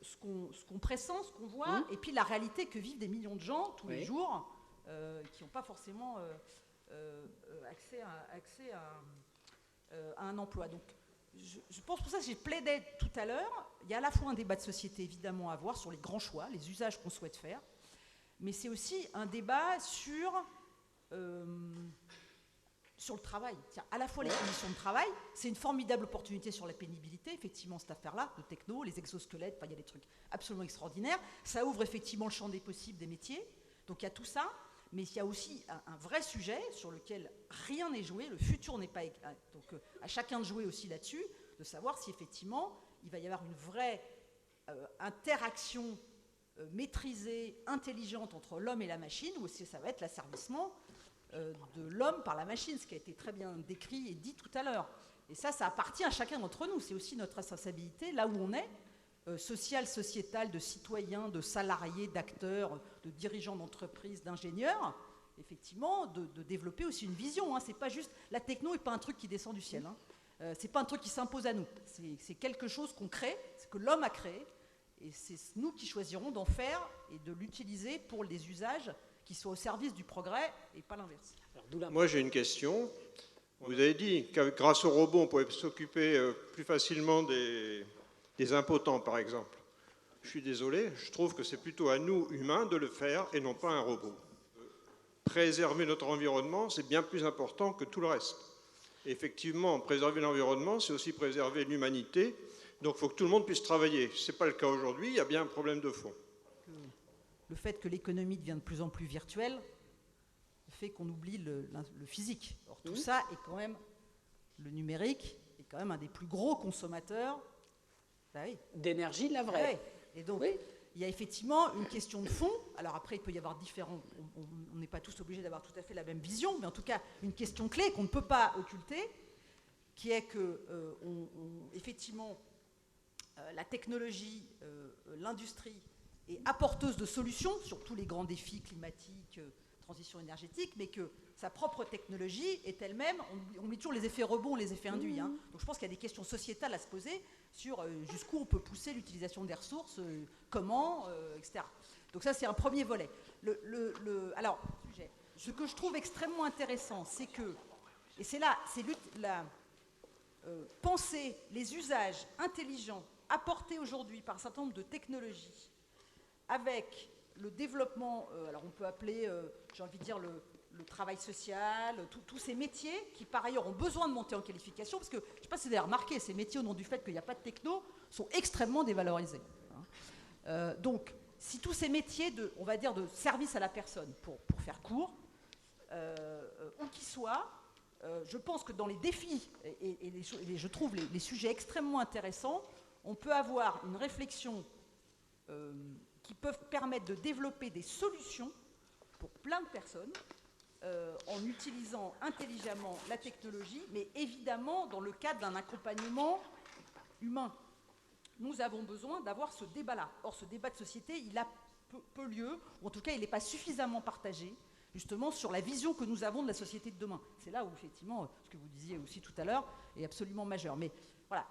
ce qu'on pressent, ce qu'on voit, et puis la réalité que vivent des millions de gens tous les jours qui n'ont pas forcément accès à un emploi. Donc, je pense pour ça que j'ai plaidé tout à l'heure. Il y a à la fois un débat de société évidemment à avoir sur les grands choix, les usages qu'on souhaite faire. Mais c'est aussi un débat sur le travail. À la fois les conditions de travail, c'est une formidable opportunité sur la pénibilité, effectivement, cette affaire-là, de techno, les exosquelettes, il y a des trucs absolument extraordinaires. Ça ouvre effectivement le champ des possibles des métiers. Donc il y a tout ça, mais il y a aussi un vrai sujet sur lequel rien n'est joué, le futur n'est pas... Donc à chacun de jouer aussi là-dessus, de savoir si effectivement il va y avoir une vraie interaction maîtrisée, intelligente entre l'homme et la machine, ou si ça va être l'asservissement de l'homme par la machine, ce qui a été très bien décrit et dit tout à l'heure. Et ça appartient à chacun d'entre nous. C'est aussi notre responsabilité, là où on est, sociale, sociétale, de citoyens, de salariés, d'acteurs, de dirigeants d'entreprises, d'ingénieurs, effectivement, de développer aussi une vision. Hein. C'est pas juste... La techno n'est pas un truc qui descend du ciel. Hein. C'est pas un truc qui s'impose à nous. C'est quelque chose qu'on crée, c'est que l'homme a créé, et c'est nous qui choisirons d'en faire et de l'utiliser pour des usages qui soient au service du progrès et pas l'inverse. Moi, j'ai une question. Vous avez dit que grâce aux robots, on pouvait s'occuper plus facilement des des impotents par exemple. Je suis désolé, je trouve que c'est plutôt à nous, humains, de le faire et non pas un robot. Préserver notre environnement, c'est bien plus important que tout le reste. Et effectivement, préserver l'environnement, c'est aussi préserver l'humanité. Donc il faut que tout le monde puisse travailler. Ce n'est pas le cas aujourd'hui, il y a bien un problème de fond. Le fait que l'économie devient de plus en plus virtuelle fait qu'on oublie le physique. Or, tout ça est quand même, le numérique est quand même un des plus gros consommateurs d'énergie, la vraie. Et donc, il y a effectivement une question de fond. Alors après, il peut y avoir différents... On n'est pas tous obligés d'avoir tout à fait la même vision, mais en tout cas, une question clé qu'on ne peut pas occulter, qui est que, effectivement, la technologie, l'industrie est apporteuse de solutions sur tous les grands défis climatiques, transition énergétique, mais que sa propre technologie est elle-même, on met toujours les effets rebonds, les effets induits. Hein. Donc je pense qu'il y a des questions sociétales à se poser sur jusqu'où on peut pousser l'utilisation des ressources, comment, etc. Donc ça, c'est un premier volet. Alors, ce que je trouve extrêmement intéressant, c'est que, et c'est là, c'est penser les usages intelligents apportés aujourd'hui par un certain nombre de technologies avec le développement, alors on peut appeler, j'ai envie de dire, le travail social, tous ces métiers qui, par ailleurs, ont besoin de monter en qualification, parce que, je ne sais pas si vous avez remarqué, ces métiers, au nom du fait qu'il n'y a pas de techno, sont extrêmement dévalorisés. Donc, si tous ces métiers, on va dire, de service à la personne, pour faire court, où qu'ils soient, je pense que dans les défis, et je trouve les sujets extrêmement intéressants, on peut avoir une réflexion qui peuvent permettre de développer des solutions pour plein de personnes en utilisant intelligemment la technologie, mais évidemment dans le cadre d'un accompagnement humain. Nous avons besoin d'avoir ce débat-là. Or, ce débat de société, il a peu lieu, ou en tout cas, il n'est pas suffisamment partagé, justement, sur la vision que nous avons de la société de demain. C'est là où, effectivement, ce que vous disiez aussi tout à l'heure, est absolument majeur. Mais voilà,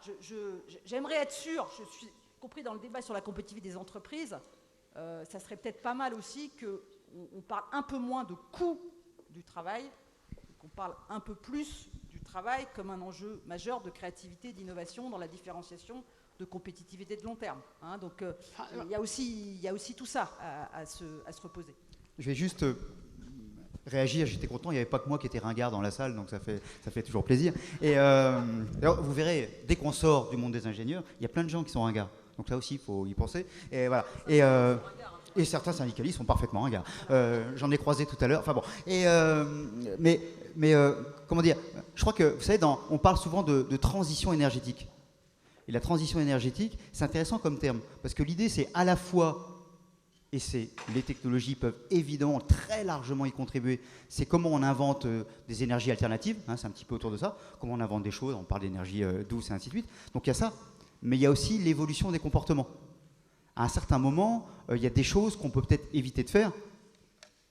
j'aimerais être sûr, je suis compris dans le débat sur la compétitivité des entreprises, ça serait peut-être pas mal aussi qu'on parle un peu moins de coût du travail, qu'on parle un peu plus du travail comme un enjeu majeur de créativité, d'innovation dans la différenciation de compétitivité de long terme. Hein. Donc il y a aussi tout ça à se reposer. Je vais juste réagir, j'étais content, il n'y avait pas que moi qui étais ringard dans la salle, donc ça fait toujours plaisir. Et alors, vous verrez, dès qu'on sort du monde des ingénieurs, il y a plein de gens qui sont ringards. Donc là aussi, il faut y penser. Et voilà. Et certains syndicalistes sont parfaitement ringards. J'en ai croisé tout à l'heure. Enfin bon. Mais comment dire, je crois que, vous savez, on parle souvent de transition énergétique. Et la transition énergétique, c'est intéressant comme terme, parce que l'idée, c'est à la fois, et les technologies peuvent évidemment très largement y contribuer, c'est comment on invente des énergies alternatives, hein, c'est un petit peu autour de ça, comment on invente des choses, on parle d'énergie douce et ainsi de suite. Donc il y a ça, mais il y a aussi l'évolution des comportements. À un certain moment, il y a des choses qu'on peut peut-être éviter de faire,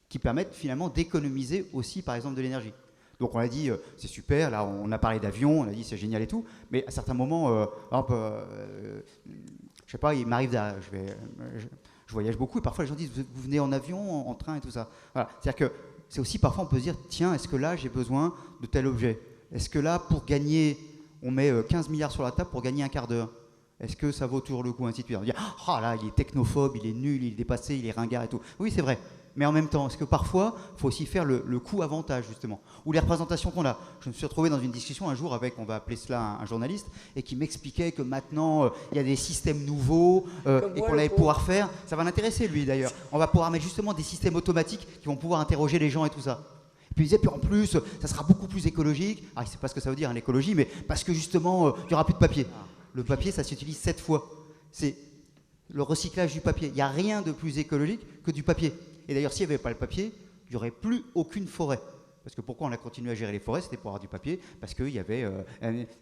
qui permettent finalement d'économiser aussi, par exemple, de l'énergie. Donc on a dit, c'est super, là on a parlé d'avion, on a dit c'est génial et tout, mais à certains moments, je sais pas, il m'arrive, je voyage beaucoup et parfois les gens disent, vous venez en avion, en train et tout ça. Voilà. C'est-à-dire que c'est aussi parfois on peut se dire, tiens, est-ce que là j'ai besoin de tel objet? Est-ce que là pour gagner, on met 15 milliards sur la table pour gagner un quart d'heure? Est-ce que ça vaut toujours le coup, ainsi de suite? On dit, ah là, il est technophobe, il est nul, il est dépassé, il est ringard et tout. Oui, c'est vrai. Mais en même temps, est-ce que parfois, il faut aussi faire le coût-avantage, justement, ou les représentations qu'on a. Je me suis retrouvé dans une discussion un jour avec, on va appeler cela un journaliste, et qui m'expliquait que maintenant, il y a des systèmes nouveaux, et qu'on allait pouvoir faire. Ça va l'intéresser, lui, d'ailleurs. On va pouvoir mettre justement des systèmes automatiques qui vont pouvoir interroger les gens et tout ça. Et puis il disait, puis en plus, ça sera beaucoup plus écologique. Ah, il ne sait pas ce que ça veut dire, hein, l'écologie, mais parce que justement, il n'y aura plus de papier. Le papier, ça s'utilise 7 fois. C'est le recyclage du papier. Il n'y a rien de plus écologique que du papier. Et d'ailleurs, s'il n'y avait pas le papier, il n'y aurait plus aucune forêt. Parce que pourquoi on a continué à gérer les forêts? C'était pour avoir du papier, parce qu'il y avait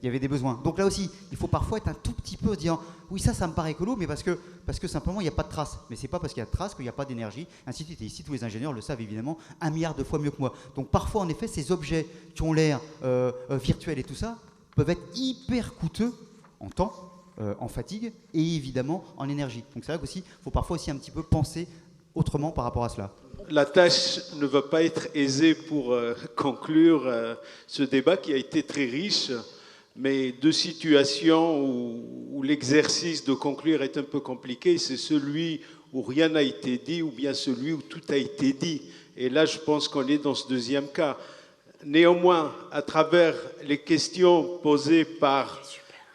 des besoins. Donc là aussi, il faut parfois être un tout petit peu disant, oui, ça me paraît écolo, mais parce que simplement, il n'y a pas de traces. Mais ce n'est pas parce qu'il y a de traces qu'il n'y a pas d'énergie, ainsi de suite. Et ici, tous les ingénieurs le savent évidemment 1 milliard de fois mieux que moi. Donc parfois, en effet, ces objets qui ont l'air virtuels et tout ça, peuvent être hyper coûteux en temps, en fatigue, et évidemment en énergie. Donc c'est vrai qu'aussi, il faut parfois aussi un petit peu penser autrement par rapport à cela. La tâche ne va pas être aisée pour conclure ce débat qui a été très riche. mais deux situations où l'exercice de conclure est un peu compliqué. C'est celui où rien n'a été dit ou bien celui où tout a été dit. Et là, je pense qu'on est dans ce deuxième cas. Néanmoins, à travers les questions posées par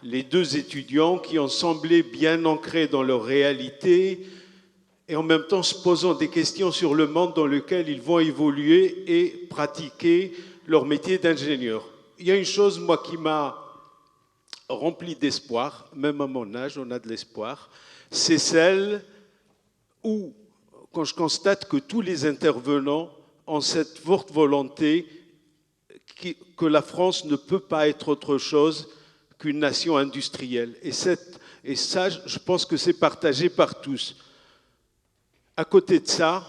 les deux étudiants qui ont semblé bien ancrés dans leur réalité et en même temps se posant des questions sur le monde dans lequel ils vont évoluer et pratiquer leur métier d'ingénieur. Il y a une chose, moi, qui m'a rempli d'espoir, même à mon âge, on a de l'espoir, c'est celle où, quand je constate que tous les intervenants ont cette forte volonté que la France ne peut pas être autre chose qu'une nation industrielle. Et ça, je pense que c'est partagé par tous. À côté de ça,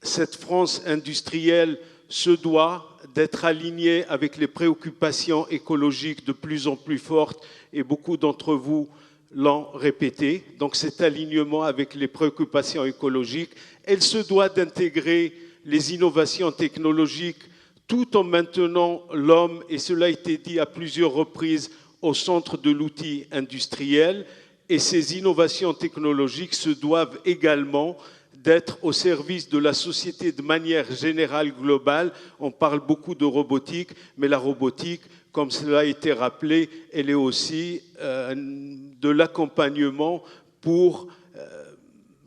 cette France industrielle se doit d'être alignée avec les préoccupations écologiques de plus en plus fortes, et beaucoup d'entre vous l'ont répété. Donc cet alignement avec les préoccupations écologiques, elle se doit d'intégrer les innovations technologiques tout en maintenant l'homme, et cela a été dit à plusieurs reprises, au centre de l'outil industriel. Et ces innovations technologiques se doivent également d'être au service de la société de manière générale, globale. On parle beaucoup de robotique, mais la robotique, comme cela a été rappelé, elle est aussi de l'accompagnement pour,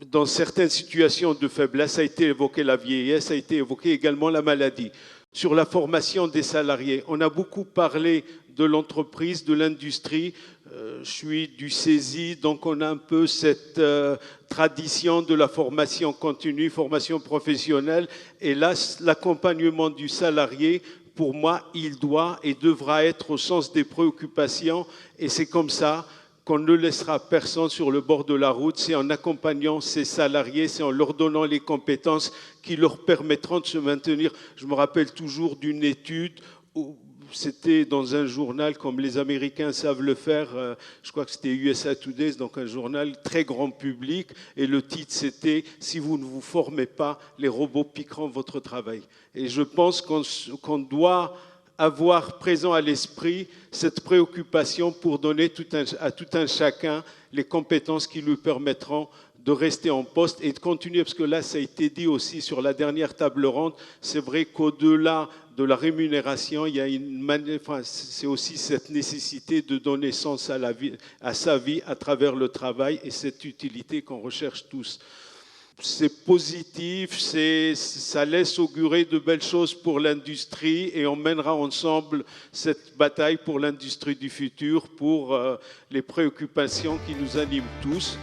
dans certaines situations de faiblesse, a été évoqué la vieillesse, a été évoqué également la maladie. Sur la formation des salariés, on a beaucoup parlé de l'entreprise, de l'industrie. Je suis du CESI, donc on a un peu cette tradition de la formation continue, formation professionnelle. Et là, l'accompagnement du salarié, pour moi, il doit et devra être au sens des préoccupations. Et c'est comme ça qu'on ne laissera personne sur le bord de la route. C'est en accompagnant ces salariés, c'est en leur donnant les compétences qui leur permettront de se maintenir. Je me rappelle toujours d'une étude où c'était dans un journal comme les Américains savent le faire, je crois que c'était USA Today, donc un journal très grand public, et le titre c'était « Si vous ne vous formez pas, les robots piqueront votre travail ». Et je pense qu'on doit avoir présent à l'esprit cette préoccupation pour donner à tout un chacun les compétences qui lui permettront de rester en poste et de continuer, parce que là, ça a été dit aussi sur la dernière table ronde, c'est vrai qu'au-delà de la rémunération, il y a c'est aussi cette nécessité de donner sens à sa vie à travers le travail et cette utilité qu'on recherche tous. C'est positif, ça laisse augurer de belles choses pour l'industrie et on mènera ensemble cette bataille pour l'industrie du futur, pour les préoccupations qui nous animent tous.